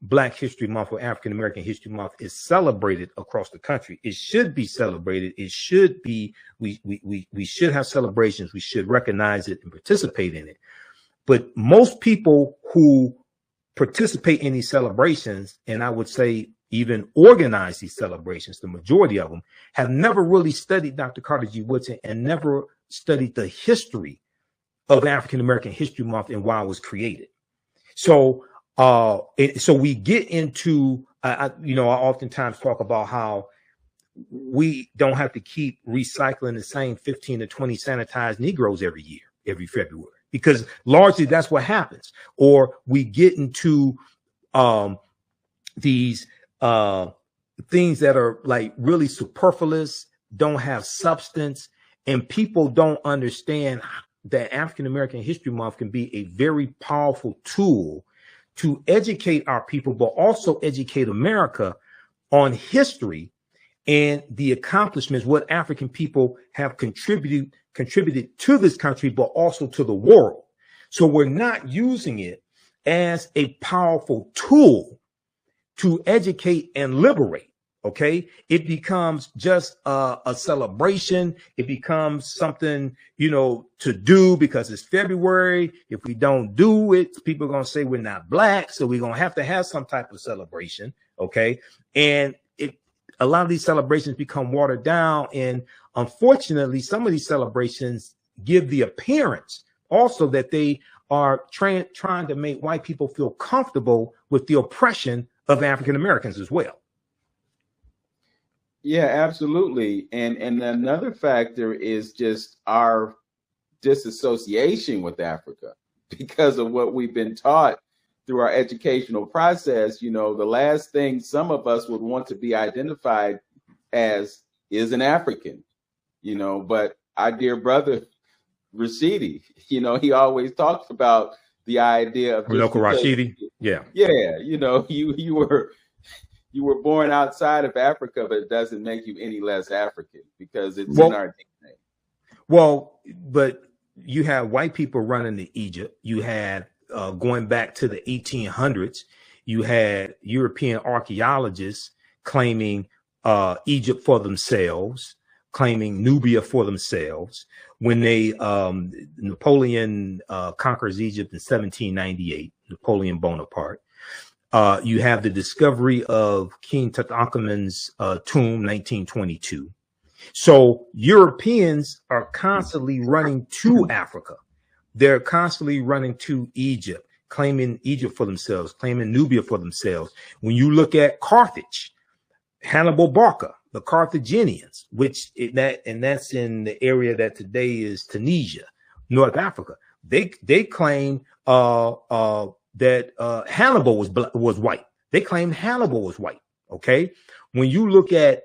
Black History Month or African American History Month is celebrated across the country. It should be celebrated. It should be, we should have celebrations. We should recognize it and participate in it. But most people who participate in these celebrations, and I would say even organize these celebrations, the majority of them, have never really studied Dr. Carter G. Woodson and never studied the history of African American History Month and why it was created. So so we get into, I oftentimes talk about how we don't have to keep recycling the same 15 to 20 sanitized Negroes every year, every February, because largely that's what happens. Or we get into these things that are like really superfluous, don't have substance, and people don't understand that African American History Month can be a very powerful tool to educate our people, but also educate America on history and the accomplishments, what African people have contributed to this country, but also to the world. So we're not using it as a powerful tool to educate and liberate. Okay, it becomes just a celebration. It becomes something, to do because it's February. If we don't do it, people are going to say we're not Black. So we're going to have some type of celebration. Okay. And a lot of these celebrations become watered down. And unfortunately, some of these celebrations give the appearance also that they are trying to make white people feel comfortable with the oppression of African Americans as well. Yeah, absolutely. And another factor is just our disassociation with Africa because of what we've been taught through our educational process. The last thing some of us would want to be identified as is an African, but our dear brother Rashidi, he always talks about the idea of Runoko Rashidi. Yeah. Yeah. You were born outside of Africa, but it doesn't make you any less African because it's in our DNA. Well, but you have white people running to Egypt. You had, going back to the 1800s, you had European archaeologists claiming Egypt for themselves, claiming Nubia for themselves. When Napoleon conquers Egypt in 1798, Napoleon Bonaparte. You have the discovery of King Tutankhamun's tomb, 1922. So Europeans are constantly running to Africa. They're constantly running to Egypt, claiming Egypt for themselves, claiming Nubia for themselves. When you look at Carthage, Hannibal Barca, the Carthaginians, that's in the area that today is Tunisia, North Africa. They claim that Hannibal was white. They claimed Hannibal was white. Okay, when you look at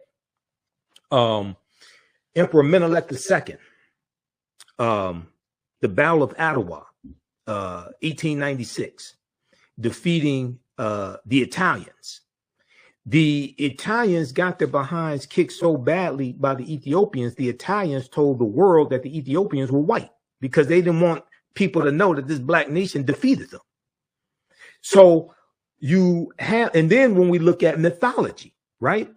Emperor Menelik II, the Battle of Adwa, 1896, defeating the Italians. The Italians got their behinds kicked so badly by the Ethiopians. The Italians told the world that the Ethiopians were white because they didn't want people to know that this Black nation defeated them. So you have, and then when we look at mythology, right,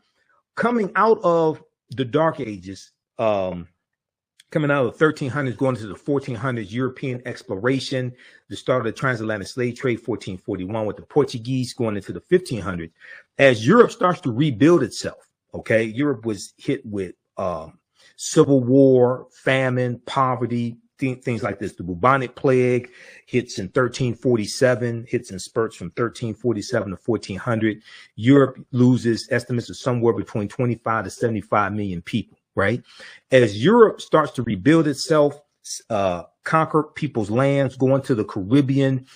coming out of the Dark Ages, coming out of the 1300s, going into the 1400s, European exploration, the start of the transatlantic slave trade, 1441, with the Portuguese going into the 1500s. As Europe starts to rebuild itself, okay, Europe was hit with civil war, famine, poverty, things like this. The bubonic plague hits in 1347, hits in spurts from 1347 to 1400. Europe loses estimates of somewhere between 25 to 75 million people. Right? As Europe starts to rebuild itself, conquer people's lands, go into the Caribbean,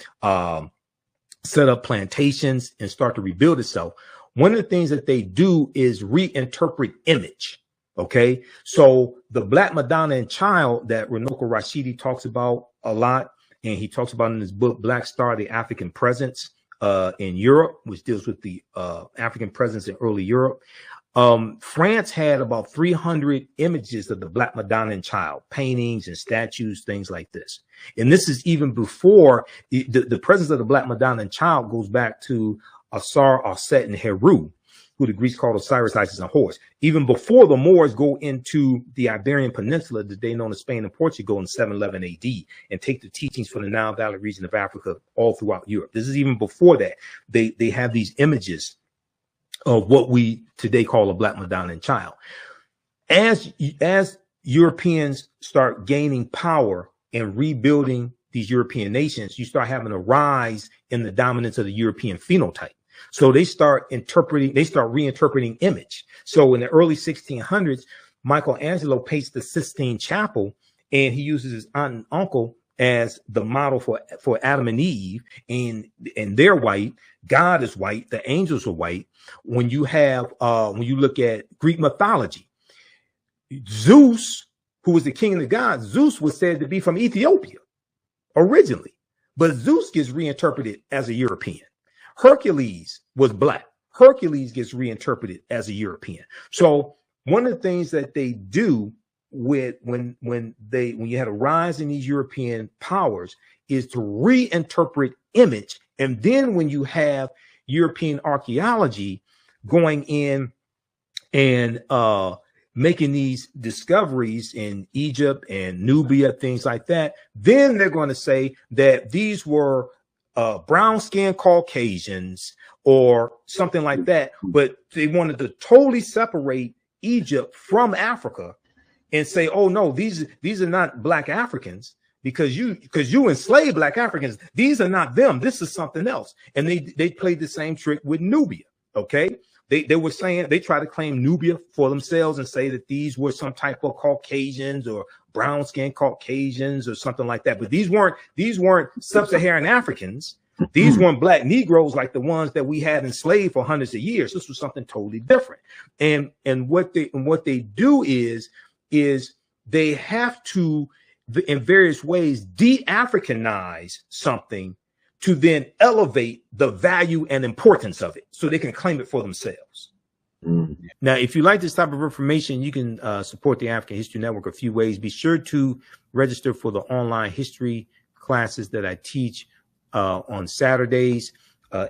set up plantations and start to rebuild itself, one of the things that they do is reinterpret image. Okay. So the Black Madonna and Child that Runoko Rashidi talks about a lot, and he talks about in his book, Black Star, the African Presence in Europe, which deals with the African presence in early Europe. France had about 300 images of the Black Madonna and Child, paintings and statues, things like this. And this is even before the presence of the Black Madonna and Child goes back to Asar, Aset, and Heru, who the Greeks called Osiris, Isis, and Horus. Even before the Moors go into the Iberian Peninsula, today known as Spain and Portugal, in 711 AD, and take the teachings from the Nile Valley region of Africa all throughout Europe. This is even before that. They have these images of what we today call a Black Madonna and Child. As Europeans start gaining power and rebuilding these European nations, you start having a rise in the dominance of the European phenotype. So they start reinterpreting image. So in the early 1600s, Michelangelo paints the Sistine Chapel, and he uses his aunt and uncle as the model for Adam and Eve, and they're white. God is white. The angels are white. When you look at Greek mythology, Zeus, who was the king of the gods, Zeus was said to be from Ethiopia originally, but Zeus gets reinterpreted as a European. Hercules was black. Hercules gets reinterpreted as a European. So one of the things that they do with when you had a rise in these European powers is to reinterpret image. And then when you have European archaeology going in and making these discoveries in Egypt and Nubia, things like that, then they're going to say that these were brown-skinned Caucasians or something like that. But they wanted to totally separate Egypt from Africa and say, oh no, these are not black Africans because you enslaved black Africans. These are not them. This is something else. And they played the same trick with Nubia. Okay. They were saying, they tried to claim Nubia for themselves and say that these were some type of Caucasians or brown skinned Caucasians or something like that. But these weren't sub-Saharan Africans. These weren't black Negroes like the ones that we had enslaved for hundreds of years. This was something totally different. And what they do is they have to, in various ways, de-Africanize something to then elevate the value and importance of it so they can claim it for themselves. Mm-hmm. Now, if you like this type of information, you can support the African History Network a few ways. Be sure to register for the online history classes that I teach on Saturdays.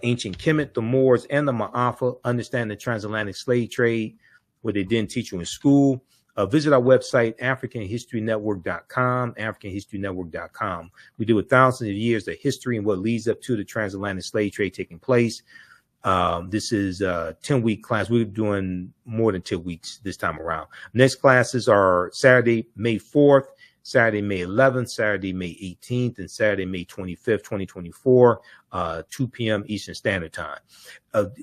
Ancient Kemet, the Moors, and the Ma'afa, Understand the Transatlantic Slave Trade, where they didn't teach you in school. Visit our website, AfricanHistoryNetwork.com, AfricanHistoryNetwork.com. We deal with thousands of years of history and what leads up to the transatlantic slave trade taking place. This is a 10-week class. We're doing more than 2 weeks this time around. Next classes are Saturday, May 4th, Saturday, May 11th, Saturday, May 18th, and Saturday, May 25th, 2024, 2 p.m. Eastern Standard Time.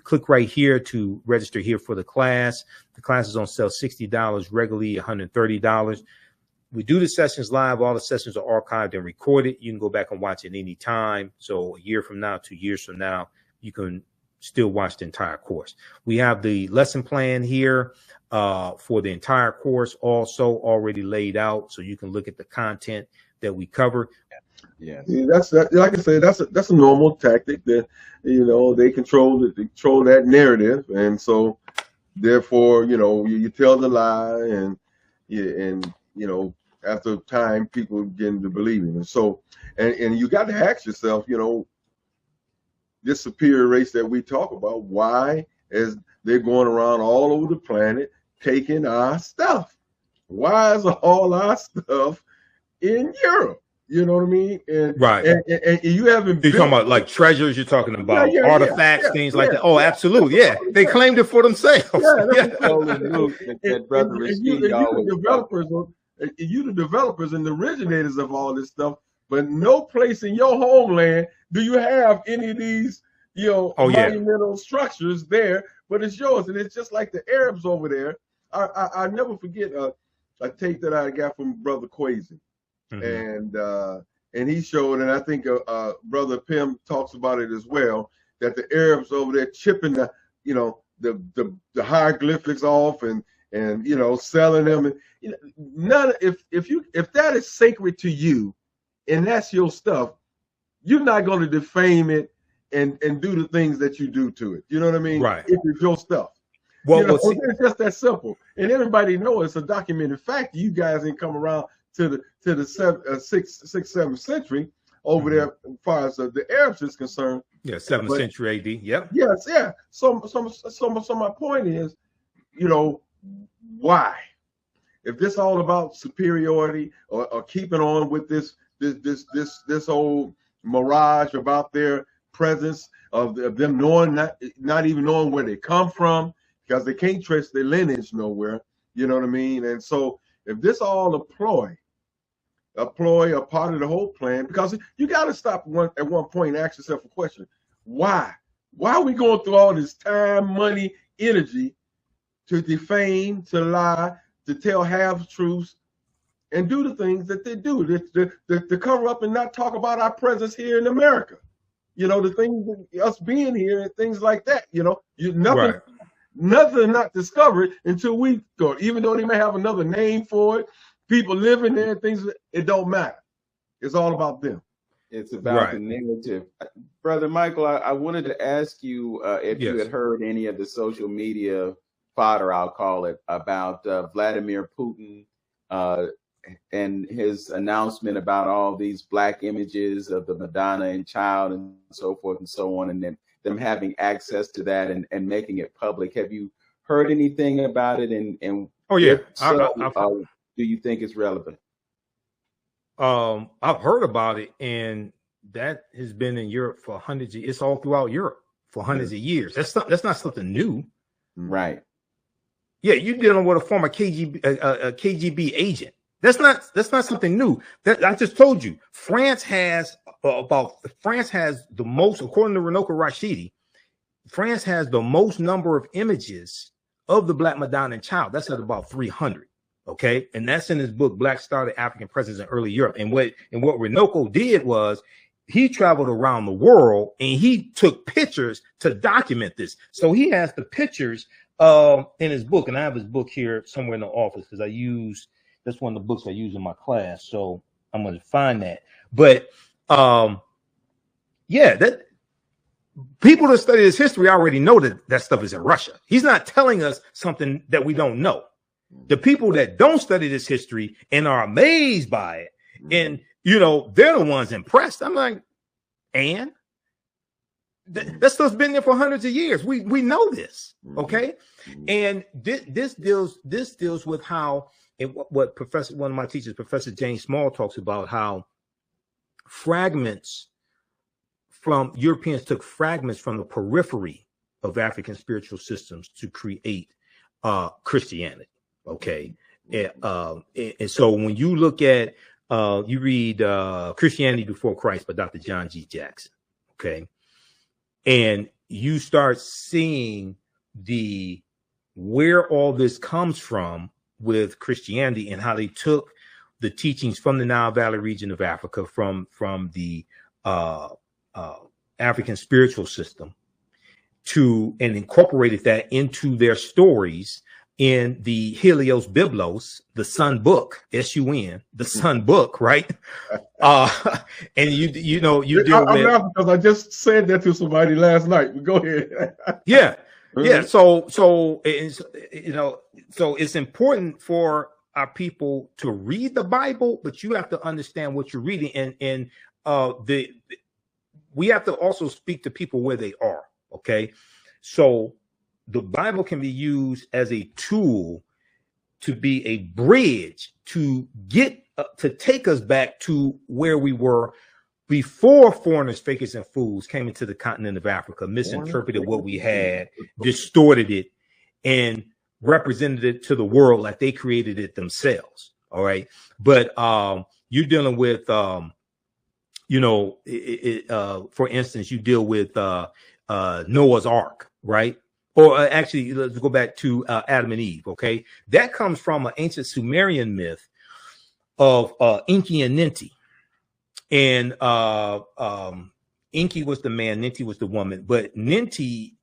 Click right here to register here for the class. The class is on sale $60, regularly $130. We do the sessions live. All the sessions are archived and recorded. You can go back and watch it any time. So a year from now, 2 years from now, you can still watch the entire course. We have the lesson plan here for the entire course also already laid out, so you can look at the content that we cover. Yeah, that's like I said, that's a normal tactic that they control that narrative, and so therefore you tell the lie, and after time people begin to believe it, and so and you got to ask yourself, this superior race that we talk about, why is they're going around all over the planet taking our stuff? Why is all our stuff in Europe? You know what I mean? And right. And you haven't. You're talking about like treasures. You're talking about artifacts, things like that. Oh, yeah, absolutely. Yeah, they claimed it for themselves. Yeah, that brother Rashidi you the developers and the originators of all this stuff, but no place in your homeland do you have any of these, monumental structures there, but it's yours. And it's just like the Arabs over there. I never forget a tape that I got from Brother Quasi. And he showed, and I think Brother Pim talks about it as well, that the Arabs over there chipping the hieroglyphics off and selling them. And, if that is sacred to you and that's your stuff, you're not going to defame it and do the things that you do to it. You know what I mean? Right. If it's your stuff. It's just that simple. And everybody knows it's a documented fact. You guys didn't come around to the 6th, 7th century over there as far as the Arabs is concerned. Yeah, 7th century AD. Yep. Yes, yeah. So my point is, why? If this all about superiority or keeping on with this old mirage about their presence of them knowing not even knowing where they come from, because they can't trace their lineage nowhere. You know what I mean? And so if this all a ploy, a part of the whole plan, because you got to stop at one point and ask yourself a question: why? Why are we going through all this time, money, energy to defame, to lie, to tell half truths, and do the things that they do, to cover up and not talk about our presence here in America? The things, us being here and things like that. Nothing not discovered until we go. Even though they may have another name for it, people living there, things, it don't matter. It's all about them. It's about the narrative. Brother Michael, I wanted to ask you if you had heard any of the social media fodder, I'll call it, about Vladimir Putin and his announcement about all these black images of the Madonna and child and so forth and so on, and then them having access to that and making it public. Have you heard anything about it? And oh yeah, do you think it's relevant? I've heard about it, and that has been in Europe for hundreds. It's all throughout Europe for hundreds of years. That's not something new, right? Yeah, you're dealing with a former KGB agent. That's not something new. That I just told you. France has the most, according to Runoko Rashidi, France has the most number of images of the Black Madonna and child. That's at about 300. Okay, and that's in his book Black Started African Presence in Early Europe. And what Runoko did was he traveled around the world and he took pictures to document this. So he has the pictures in his book, and I have his book here somewhere in the office because that's one of the books I use in my class. So I'm going to find that. But that people that study this history already know that stuff is in Russia. He's not telling us something that we don't know. The people that don't study this history and are amazed by it, and they're the ones impressed. I'm like, and that stuff's been there for hundreds of years. We know this, okay? And this deals with how, and what one of my teachers, Professor James Small, talks about how Europeans took fragments from the periphery of African spiritual systems to create Christianity. Okay. And so when you look at, you read Christianity Before Christ by Dr. John G. Jackson. Okay. And you start seeing where all this comes from with Christianity and how they took the teachings from the Nile Valley region of Africa, from the African spiritual system, and incorporated that into their stories in the Helios Biblos, the Sun Book, S-U-N, the Sun Book, right? And you deal with. I'm laughing because I just said that to somebody last night. Go ahead. Yeah. So it's important for our people to read the Bible, but you have to understand what you're reading, and we have to also speak to people where they are. Okay. So the Bible can be used as a tool to be a bridge to get to take us back to where we were before foreigners, fakers, and fools came into the continent of Africa, misinterpreted what we had, distorted it, and represented it to the world like they created it themselves. All right. But you're dealing with, you know, for instance, you deal with Noah's Ark, right? Or actually, let's go back to Adam and Eve. OK, that comes from an ancient Sumerian myth of Enki and Ninti. And Enki was the man, Ninti was the woman. But Ninti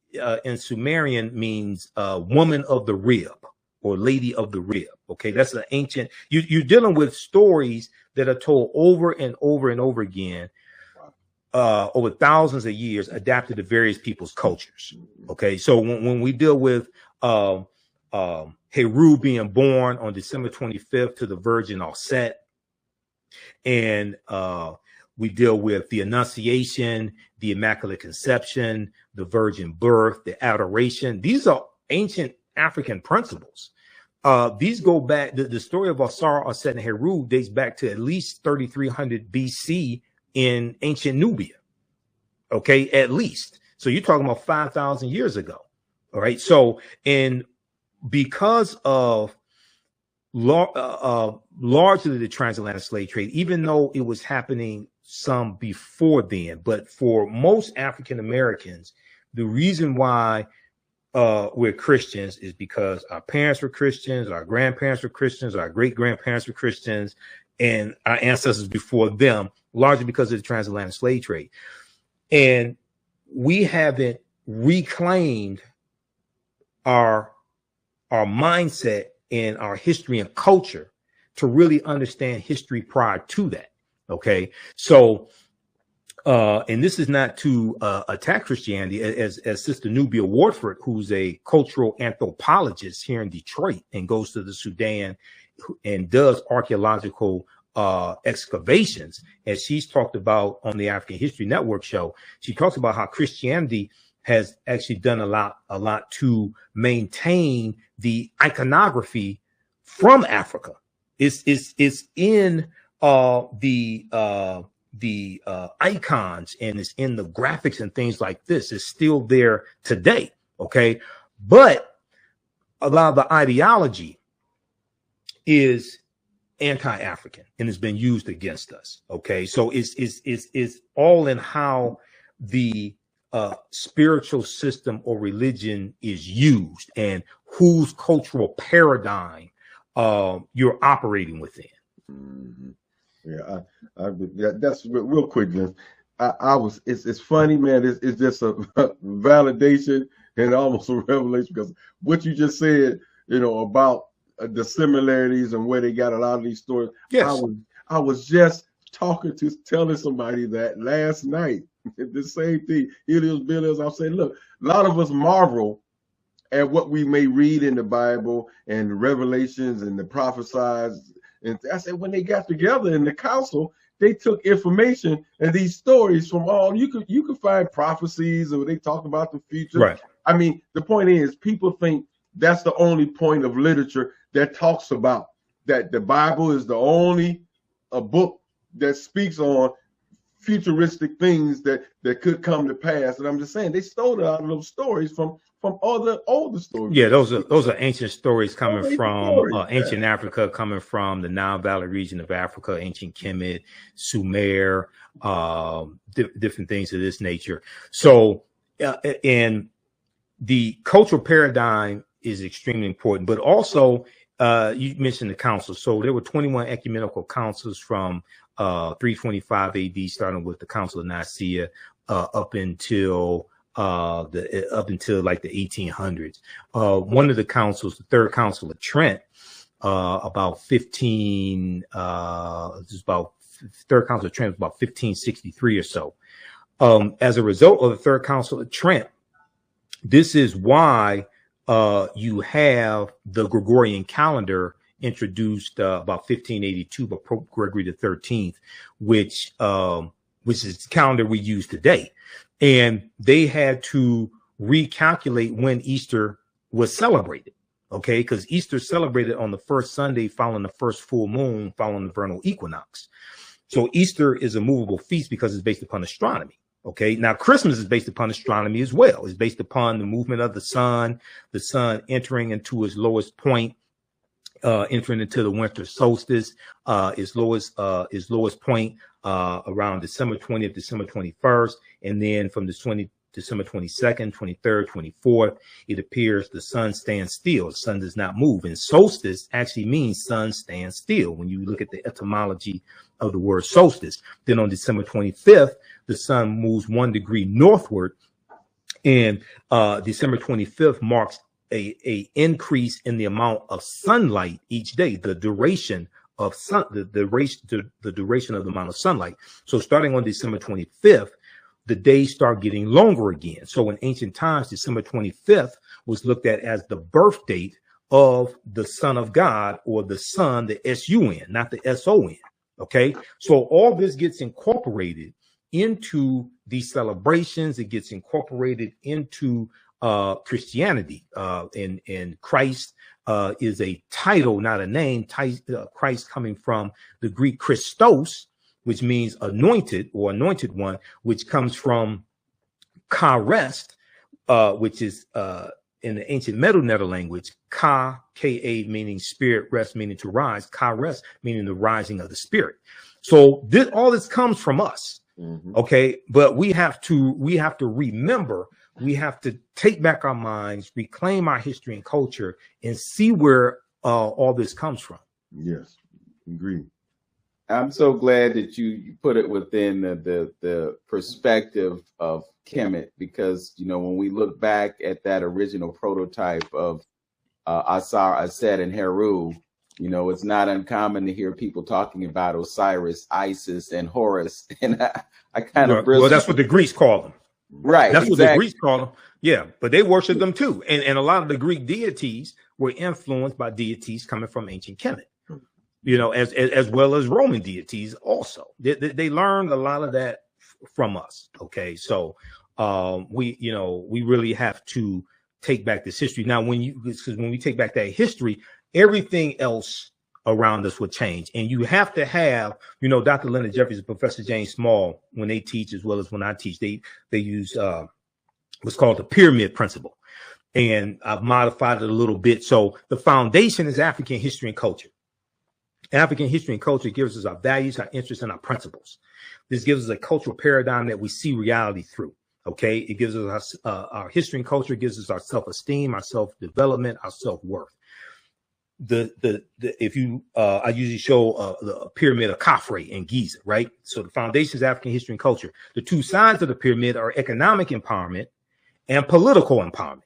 in Sumerian means woman of the rib or lady of the rib. OK, that's an ancient. You're dealing with stories that are told over and over and over again. Over thousands of years, adapted to various people's cultures. Okay, so when we deal with Heru being born on December 25th to the Virgin Auset, and we deal with the Annunciation, the Immaculate Conception, the Virgin Birth, the Adoration. These are ancient African principles. These go back. The story of Osar, Auset, and Heru dates back to at least 3300 BC. In ancient Nubia, okay, at least. So you're talking about 5,000 years ago. All right. So, and because of largely the transatlantic slave trade, even though it was happening some before then, but for most African Americans, the reason why we're Christians is because our parents were Christians, our grandparents were Christians, our great grandparents were Christians, and our ancestors before them, largely because of the transatlantic slave trade. And we haven't reclaimed our mindset and our history and culture to really understand history prior to that. Okay. So, and this is not to attack Christianity, as Sister Nubia Wardford, who's a cultural anthropologist here in Detroit and goes to the Sudan and does archaeological excavations, as she's talked about on the African History Network show. She talks about how Christianity has actually done a lot to maintain the iconography from Africa. It's in the icons, and it's in the graphics and things like this. It's still there today. Okay. But a lot of the ideology is anti-African and has been used against us. Okay. So it's all in how the spiritual system or religion is used and whose cultural paradigm you're operating within. Mm-hmm. Yeah, that's real quick. It's funny, man. It's just a validation and almost a revelation, because what you just said, about the similarities and where they got a lot of these stories. Yes. I was just telling somebody that last night. The same thing. Helios, Billios. I'm saying, look, a lot of us marvel at what we may read in the Bible and the Revelations and the prophesies. And I said, when they got together in the council, they took information and these stories from all you could find prophecies, or they talk about the future. Right. I mean, the point is, people think that's the only point of literature that talks about that. The Bible is the only book that speaks on futuristic things that could come to pass. And I'm just saying, they stole it out of those stories from other older stories. Yeah, those are ancient stories coming from ancient Africa, coming from the Nile Valley region of Africa, ancient Kemet, Sumer, different things of this nature. So, and the cultural paradigm is extremely important, but also you mentioned the councils. So there were 21 ecumenical councils from 325 AD, starting with the Council of Nicaea up until like the 1800s. One of the councils, the Third Council of Trent, about 15, Third Council of Trent was about 1563 or so. As a result of the Third Council of Trent, this is why you have the Gregorian calendar introduced about 1582 by Pope Gregory XIII, which which is the calendar we use today. And they had to recalculate when Easter was celebrated. Okay, because Easter celebrated on the first Sunday following the first full moon following the vernal equinox. So Easter is a movable feast because it's based upon astronomy. Okay, now Christmas is based upon astronomy as well. It's based upon the movement of the sun entering into its lowest point, entering into the winter solstice, its lowest point around December 20th, December 21st, and then from December 22nd, 23rd, 24th, it appears the sun stands still. The sun does not move. And solstice actually means sun stands still when you look at the etymology of the word solstice. Then on December 25th, the sun moves 1 degree northward. And December 25th marks a increase in the amount of sunlight each day, the duration of the duration of the amount of sunlight. So starting on December 25th, the days start getting longer again. So in ancient times, December 25th was looked at as the birth date of the Son of God, or the Son, the S-U-N, not the S-O-N. Okay, so all this gets incorporated into these celebrations. It gets incorporated into Christianity, and Christ is a title, not a name. Christ coming from the Greek Christos, which means anointed or anointed one, which comes from Ka-rest, which is in the ancient Medo language, Ka-Ka, meaning spirit, rest meaning to rise, Ka-rest meaning the rising of the spirit. So all this comes from us. Mm-hmm. Okay, but we have to remember, we have to take back our minds, reclaim our history and culture, and see where all this comes from. Yes, agree. I'm so glad that you put it within the perspective of Kemet, because, you know, when we look back at that original prototype of Asar, Aset, and Heru, you know, it's not uncommon to hear people talking about Osiris, Isis, and Horus. And I kind of well, that's what the Greeks call them. Right. That's exactly what the Greeks call them. Yeah, but they worship them too. And a lot of the Greek deities were influenced by deities coming from ancient Kemet. You know, as well as Roman deities also. They learned a lot of that from us. Okay, so we really have to take back this history. Now, because when we take back that history, everything else around us would change. And you have to have, you know, Dr. Leonard Jeffries and Professor James Small, when they teach as well as when I teach, they use what's called the pyramid principle. And I've modified it a little bit. So the foundation is African history and culture. African history and culture gives us our values, our interests, and our principles. This gives us a cultural paradigm that we see reality through. Okay, it gives us our history and culture, gives us our self-esteem, our self-development, our self-worth. I usually show the pyramid of Khafre in Giza, right? So the foundation is African history and culture. The two sides of the pyramid are economic empowerment and political empowerment.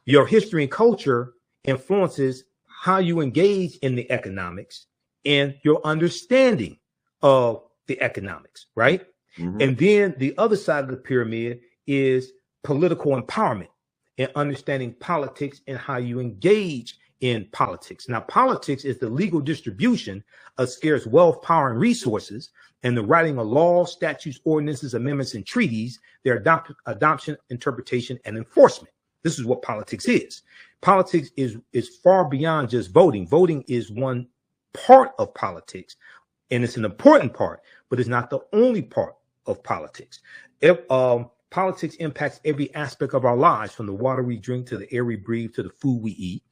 Your history and culture influences how you engage in the economics and your understanding of the economics, right? Mm-hmm. And then the other side of the pyramid is political empowerment and understanding politics and how you engage in politics. Now, politics is the legal distribution of scarce wealth, power, and resources, and the writing of laws, statutes, ordinances, amendments, and treaties, their adoption, interpretation, and enforcement. This is what politics is. Politics is far beyond just voting. Voting is one part of politics, and it's an important part, but it's not the only part of politics. Politics impacts every aspect of our lives, from the water we drink to the air we breathe to the food we eat.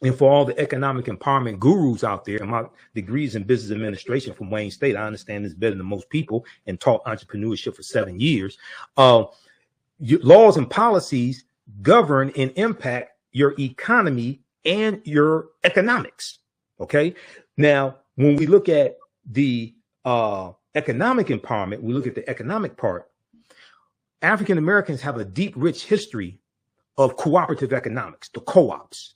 And for all the economic empowerment gurus out there, and my degrees in business administration from Wayne State, I understand this better than most people, and taught entrepreneurship for 7 years. Laws and policies govern and impact your economy and your economics. Okay. Now, when we look at the economic empowerment, we look at the economic part. African Americans have a deep, rich history of cooperative economics, the co-ops.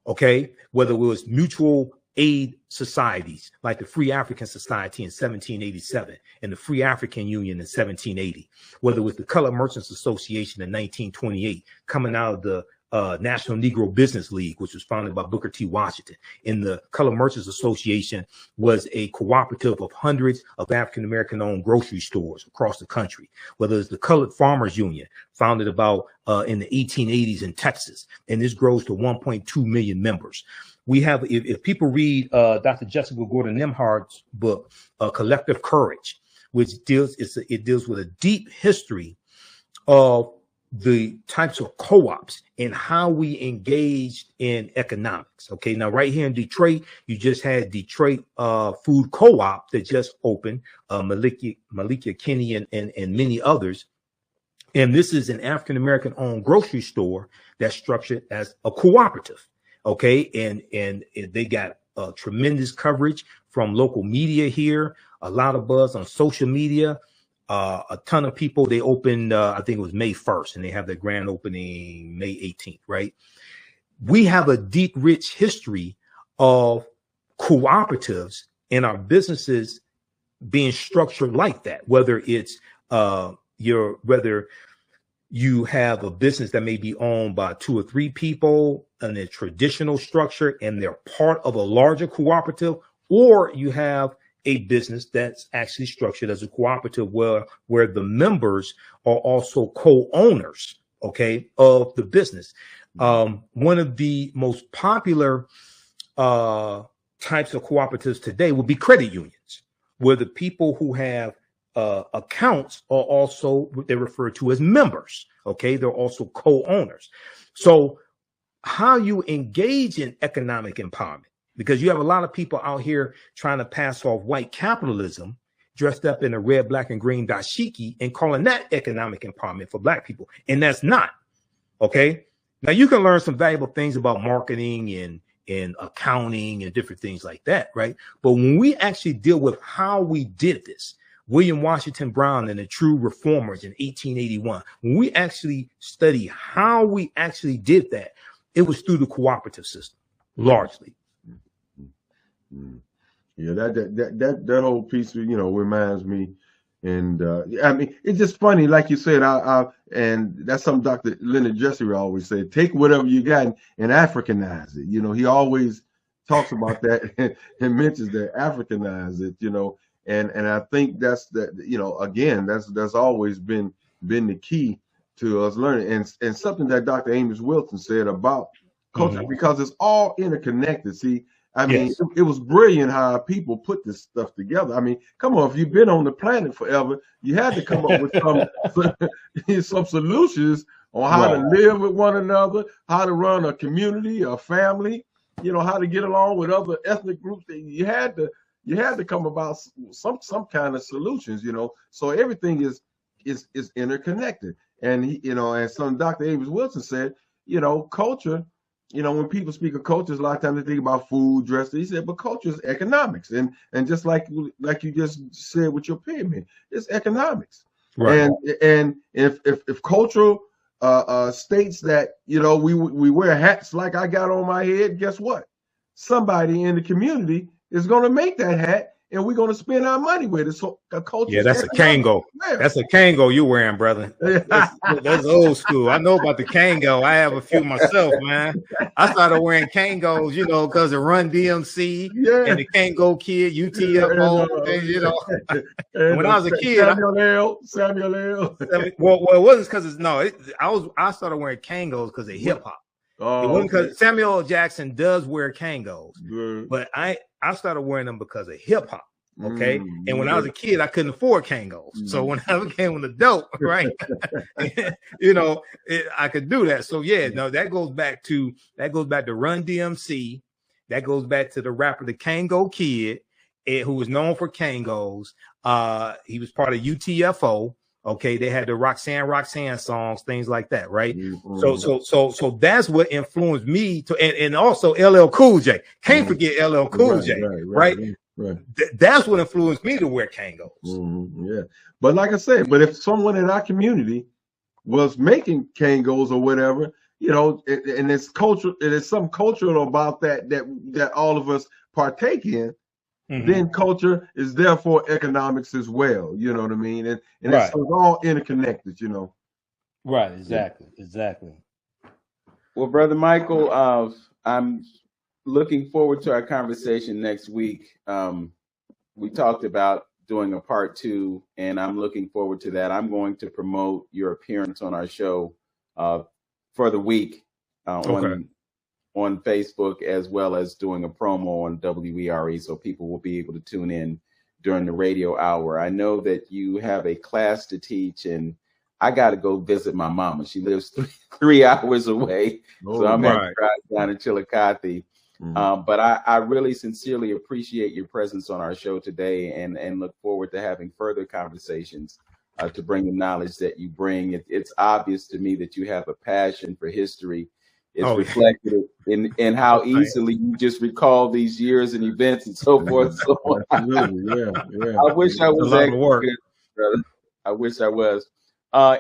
Okay, whether it was mutual aid societies like the Free African Society in 1787 and the Free African Union in 1780, whether it was the Colored Merchants Association in 1928, coming out of the National Negro Business League, which was founded by Booker T. Washington. And the Colored Merchants Association was a cooperative of hundreds of African-American owned grocery stores across the country, whether it's the Colored Farmers Union, founded about in the 1880s in Texas. And this grows to 1.2 million members. We have, if people read Dr. Jessica Gordon Nimhard's book, Collective Courage, which deals with a deep history of the types of co-ops and how we engaged in economics. Okay, now right here in Detroit, you just had Detroit Food Co-op that just opened, Malikia Kinney and many others. And this is an African-American owned grocery store that's structured as a cooperative. Okay, and they got tremendous coverage from local media here, a lot of buzz on social media. A ton of people. They opened, I think it was May 1st, and they have their grand opening May 18th, right? We have a deep, rich history of cooperatives and our businesses being structured like that, whether it's whether you have a business that may be owned by 2 or 3 people in a traditional structure and they're part of a larger cooperative, or you have a business that's actually structured as a cooperative where the members are also co-owners, okay, of the business. One of the most popular types of cooperatives today will be credit unions, where the people who have accounts are also what they refer to as members, okay? They're also co-owners. So how you engage in economic empowerment, because you have a lot of people out here trying to pass off white capitalism dressed up in a red, black, and green dashiki and calling that economic empowerment for black people. And that's not. Okay. Now you can learn some valuable things about marketing and accounting and different things like that. Right. But when we actually deal with how we did this, William Washington Brown and the True Reformers in 1881, when we actually study how we actually did that, it was through the cooperative system, largely. Yeah, that whole piece, reminds me, and I mean, it's just funny, like you said. And that's something Dr. Leonard Jessary always said: take whatever you got and Africanize it. He always talks about that and mentions that, Africanize it. And I think that's again, that's always been the key to us learning, and something that Dr. Amos Wilson said about culture, because it's all interconnected. See. I mean, yes. It was brilliant how people put this stuff together. I mean, come on, if you've been on the planet forever, you had to come up with some solutions on how to live with one another, how to run a community, a family, how to get along with other ethnic groups. You had to come about some kind of solutions, So everything is interconnected. And and some Dr. Amos Wilson said, culture. When people speak of culture, a lot of times they think about food, dress. He said, but culture is economics, and just like you just said with your pyramid, it's economics. Right. And if cultural states that we wear hats like I got on my head, guess what? Somebody in the community is going to make that hat, and we're going to spend our money with it. So a culture. Yeah, that's a Kango. Yeah. That's a Kango you're wearing, brother. That's old school. I know about the Kango. I have a few myself, man. I started wearing Kangos, because of Run DMC and the Kango Kid, UTFO, when I was a kid, Samuel L. Well, it wasn't because I started wearing Kangos because of hip hop. It wasn't because Samuel L. Jackson does wear Kangos, but I started wearing them because of hip hop. Okay. And when I was a kid, I couldn't afford Kangos. So when I became an adult, right, I could do that. So yeah, no, that goes back to Run DMC. That goes back to the rapper, the Kango Kid, who was known for Kangos. He was part of UTFO. Okay, they had the Roxanne songs, things like that, right? So that's what influenced me to, and also LL Cool J. Can't forget LL Cool J, right? That's what influenced me to wear Kangos. Yeah, but like I said, but if someone in our community was making Kangos or whatever, and it's cultural, and it's some cultural about that all of us partake in. Then culture is therefore economics as well. You know what I mean? And it's all interconnected, Right, exactly. Well, Brother Michael, I'm looking forward to our conversation next week. We talked about doing a part 2, and I'm looking forward to that. I'm going to promote your appearance on our show for the week on Facebook, as well as doing a promo on WERE, so people will be able to tune in during the radio hour. I know that you have a class to teach, and I got to go visit my mama. She lives 3 hours away, so I'm going to drive down to Chillicothe. But I really sincerely appreciate your presence on our show today, and look forward to having further conversations to bring the knowledge that you bring. It's obvious to me that you have a passion for history. It's reflected in how easily you just recall these years and events and so forth. So Absolutely. Yeah. I wish I was that good, brother. I wish I was.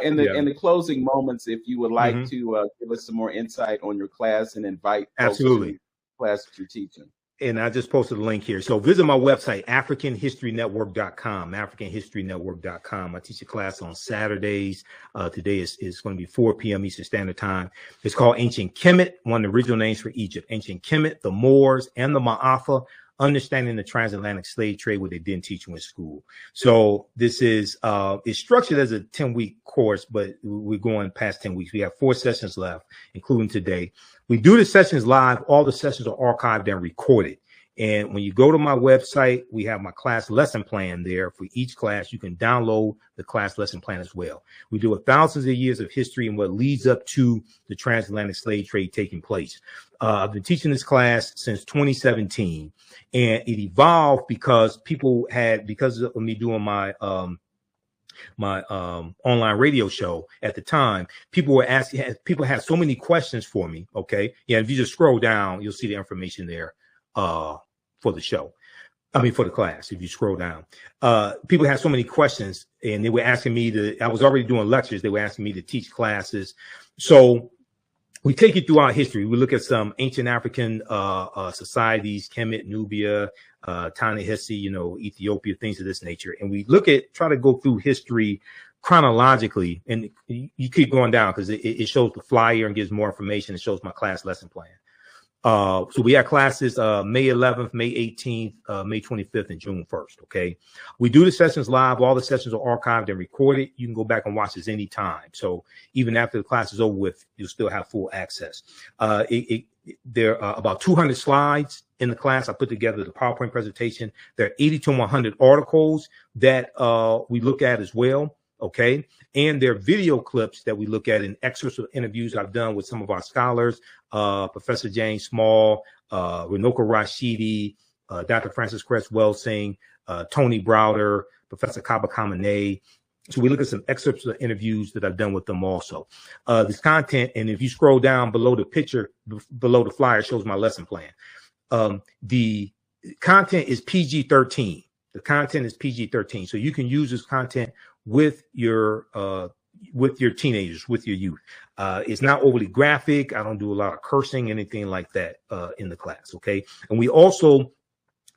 In the closing moments, if you would like to give us some more insight on your class and invite folks to the class that you're teaching. And I just posted a link here. So visit my website, AfricanHistoryNetwork.com, AfricanHistoryNetwork.com. I teach a class on Saturdays. Today is going to be 4 p.m. Eastern Standard Time. It's called Ancient Kemet, one of the original names for Egypt. Ancient Kemet, the Moors, and the Ma'afa, understanding the transatlantic slave trade, what they didn't teach you in school. So this is it's structured as a 10-week course, but we're going past 10 weeks. We have 4 sessions left, including today. We do the sessions live. All the sessions are archived and recorded. And when you go to my website, we have my class lesson plan there. For each class, you can download the class lesson plan as well. We do thousands of years of history and what leads up to the transatlantic slave trade taking place. I've been teaching this class since 2017, and it evolved because because of me doing my online radio show at the time, people had so many questions for me. Okay. Yeah. If you just scroll down, you'll see the information there, for the show. For the class. If you scroll down, people had so many questions, and they were asking me I was already doing lectures. They were asking me to teach classes. So we take you throughout history. We look at some ancient African societies, Kemet, Nubia, Ta-Nehisi, Ethiopia, things of this nature. And we try to go through history chronologically. And you keep going down because it shows the flyer and gives more information. It shows my class lesson plan. So we have classes May 11th, May 18th, May 25th, and June 1st. Okay. We do the sessions live. All the sessions are archived and recorded. You can go back and watch this anytime. So even after the class is over with, you'll still have full access. There are about 200 slides in the class. I put together the PowerPoint presentation. There are 80 to 100 articles that we look at as well. Okay. And there are video clips that we look at in excerpts of interviews I've done with some of our scholars, Professor James Small, Runoko Rashidi, Dr. Francis Cress Welsing, Tony Browder, Professor Kaba Kamene. So we look at some excerpts of interviews that I've done with them also. This content, and if you scroll down below the picture, below the flyer, shows my lesson plan. The content is PG-13. The content is PG-13. So you can use this content with your teenagers, with your youth. It's not overly graphic. I don't do a lot of cursing, anything like that in the class. Okay. And we also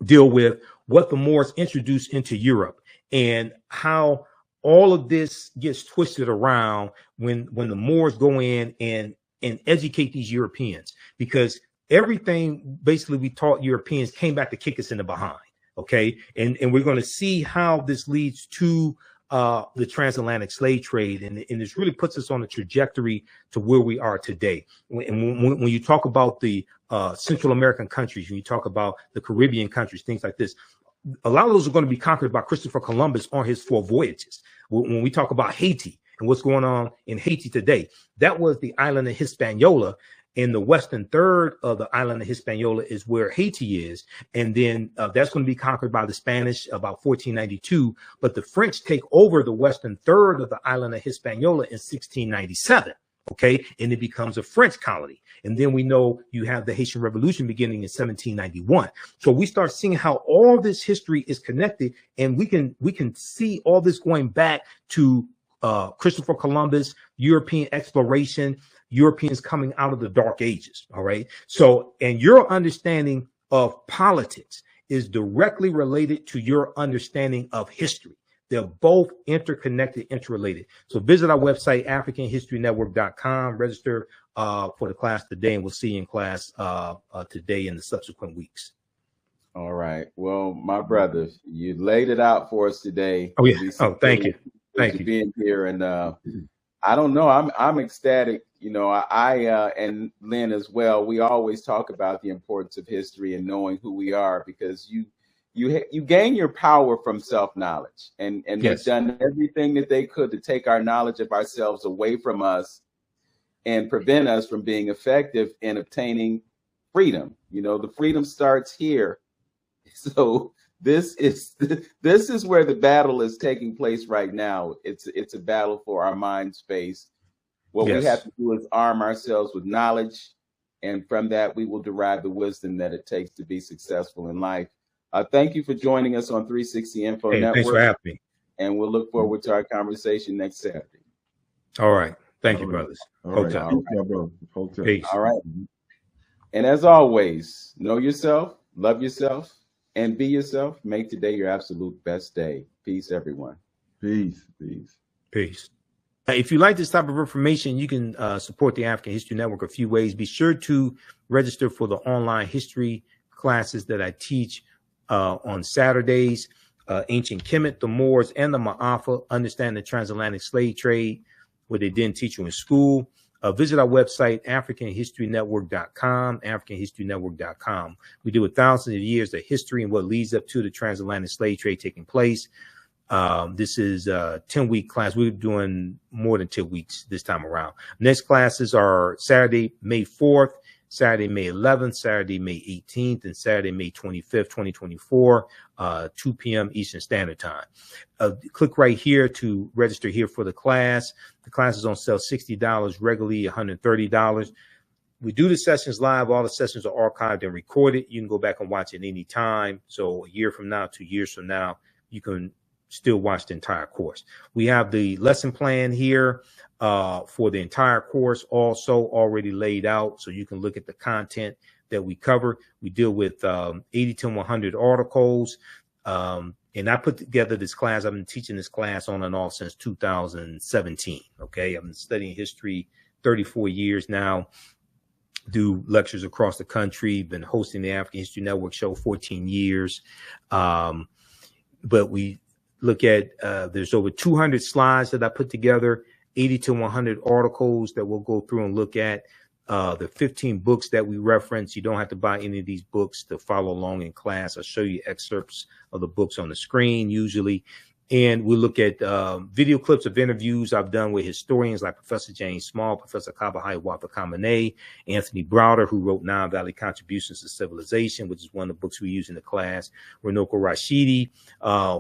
deal with what the Moors introduced into Europe and how all of this gets twisted around when the Moors go in and educate these Europeans, because everything basically we taught Europeans came back to kick us in the behind. Okay. And we're going to see how this leads to the transatlantic slave trade. And this really puts us on a trajectory to where we are today. When you talk about the Central American countries, when you talk about the Caribbean countries, things like this, a lot of those are going to be conquered by Christopher Columbus on his 4 voyages. When we talk about Haiti and what's going on in Haiti today, that was the island of Hispaniola. In the western third of the island of Hispaniola is where Haiti is. And then that's going to be conquered by the Spanish about 1492. But the French take over the western third of the island of Hispaniola in 1697. Okay. And it becomes a French colony. And then we know you have the Haitian Revolution beginning in 1791. So we start seeing how all this history is connected, and we can see all this going back to Christopher Columbus, European exploration, Europeans coming out of the Dark Ages. All right. So, and your understanding of politics is directly related to your understanding of history. They're both interconnected, interrelated. So visit our website, AfricanHistoryNetwork.com, register for the class today, and we'll see you in class today and the subsequent weeks. All right. Well, my brother, you laid it out for us today. Oh yeah. Oh, thank you. Thank you being here. And I don't know. I'm ecstatic. You know, I and Lynn as well. We always talk about the importance of history and knowing who we are, because you gain your power from self-knowledge, and Yes. they've done everything that they could to take our knowledge of ourselves away from us and prevent us from being effective in obtaining freedom. You know, the freedom starts here. So this is where the battle is taking place right now. It's a battle for our mind space. What Yes. we have to do is arm ourselves with knowledge, and from that we will derive the wisdom that it takes to be successful in life. Thank you for joining us on 360 Info Network. Thanks for having me. And we'll look forward to our conversation next Saturday. All right. Thank you, brothers. All right. All Hotel. Peace. All right. And as always, know yourself, love yourself, and be yourself. Make today your absolute best day. Peace, everyone. Peace. Peace. If you like this type of information, you can support the African History Network a few ways. Be sure to register for the online history classes that I teach on Saturdays. Ancient Kemet, the Moors, and the Ma'afa, Understand the Transatlantic Slave Trade, what they didn't teach you in school. Visit our website, AfricanHistoryNetwork.com, AfricanHistoryNetwork.com. We do thousands of years of history and what leads up to the transatlantic slave trade taking place. This is a 10-week class. We're doing more than 10 weeks this time around. Next classes are Saturday, May 4th, Saturday, May 11th, Saturday, May 18th, and Saturday, May 25th, 2024, 2 p.m. Eastern Standard Time. Click right here to register here for the class. The class is on sale $60, regularly $130. We do the sessions live. All the sessions are archived and recorded. You can go back and watch it any time. So a year from now, 2 years from now, you can still watch the entire course. We have the lesson plan here for the entire course also already laid out, so you can look at the content that we cover. We deal with 80 to 100 articles, and I put together this class. I've been teaching this class on and off since 2017. Okay, I've been studying history 34 years now. Do lectures across the country. Been hosting the African History Network show 14 years. But we look at there's over 200 slides that I put together, 80 to 100 articles that we'll go through and look at. The 15 books that we reference. You don't have to buy any of these books to follow along in class. I'll show you excerpts of the books on the screen usually. And we look at video clips of interviews I've done with historians like Professor James Small, Professor Kaba Kamene, Anthony Browder, who wrote Nile Valley Contributions to Civilization, which is one of the books we use in the class. Runoko Rashidi,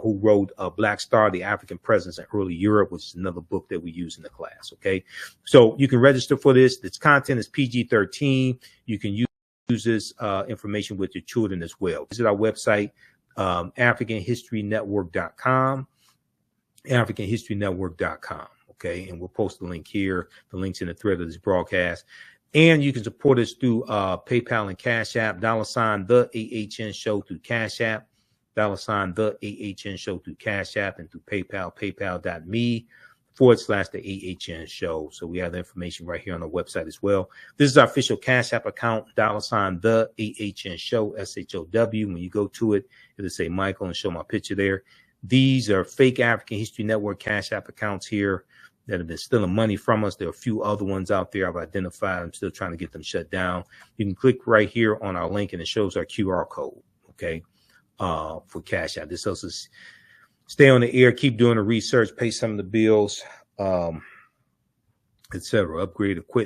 who wrote Black Star, the African Presence in Early Europe, which is another book that we use in the class. Okay, so you can register for this. Its content is PG-13. You can use this information with your children as well. Visit our website, AfricanHistoryNetwork.com. AfricanHistoryNetwork.com. Okay, and we'll post the link here. The link's in the thread of this broadcast. And you can support us through PayPal and Cash App, $ the AHN show through Cash App, $ the AHN show through Cash App, and through PayPal, paypal.me /the AHN show. So we have the information right here on the website as well. This is our official Cash App account, $ the AHN show, SHOW. When you go to it, it'll say Michael and show my picture there. These are fake African History Network Cash App accounts here that have been stealing money from us. There are a few other ones out there I've identified. I'm still trying to get them shut down. You can click right here on our link and it shows our QR code, okay, for Cash App. This helps us stay on the air, keep doing the research, pay some of the bills, etc. Upgrade equipment.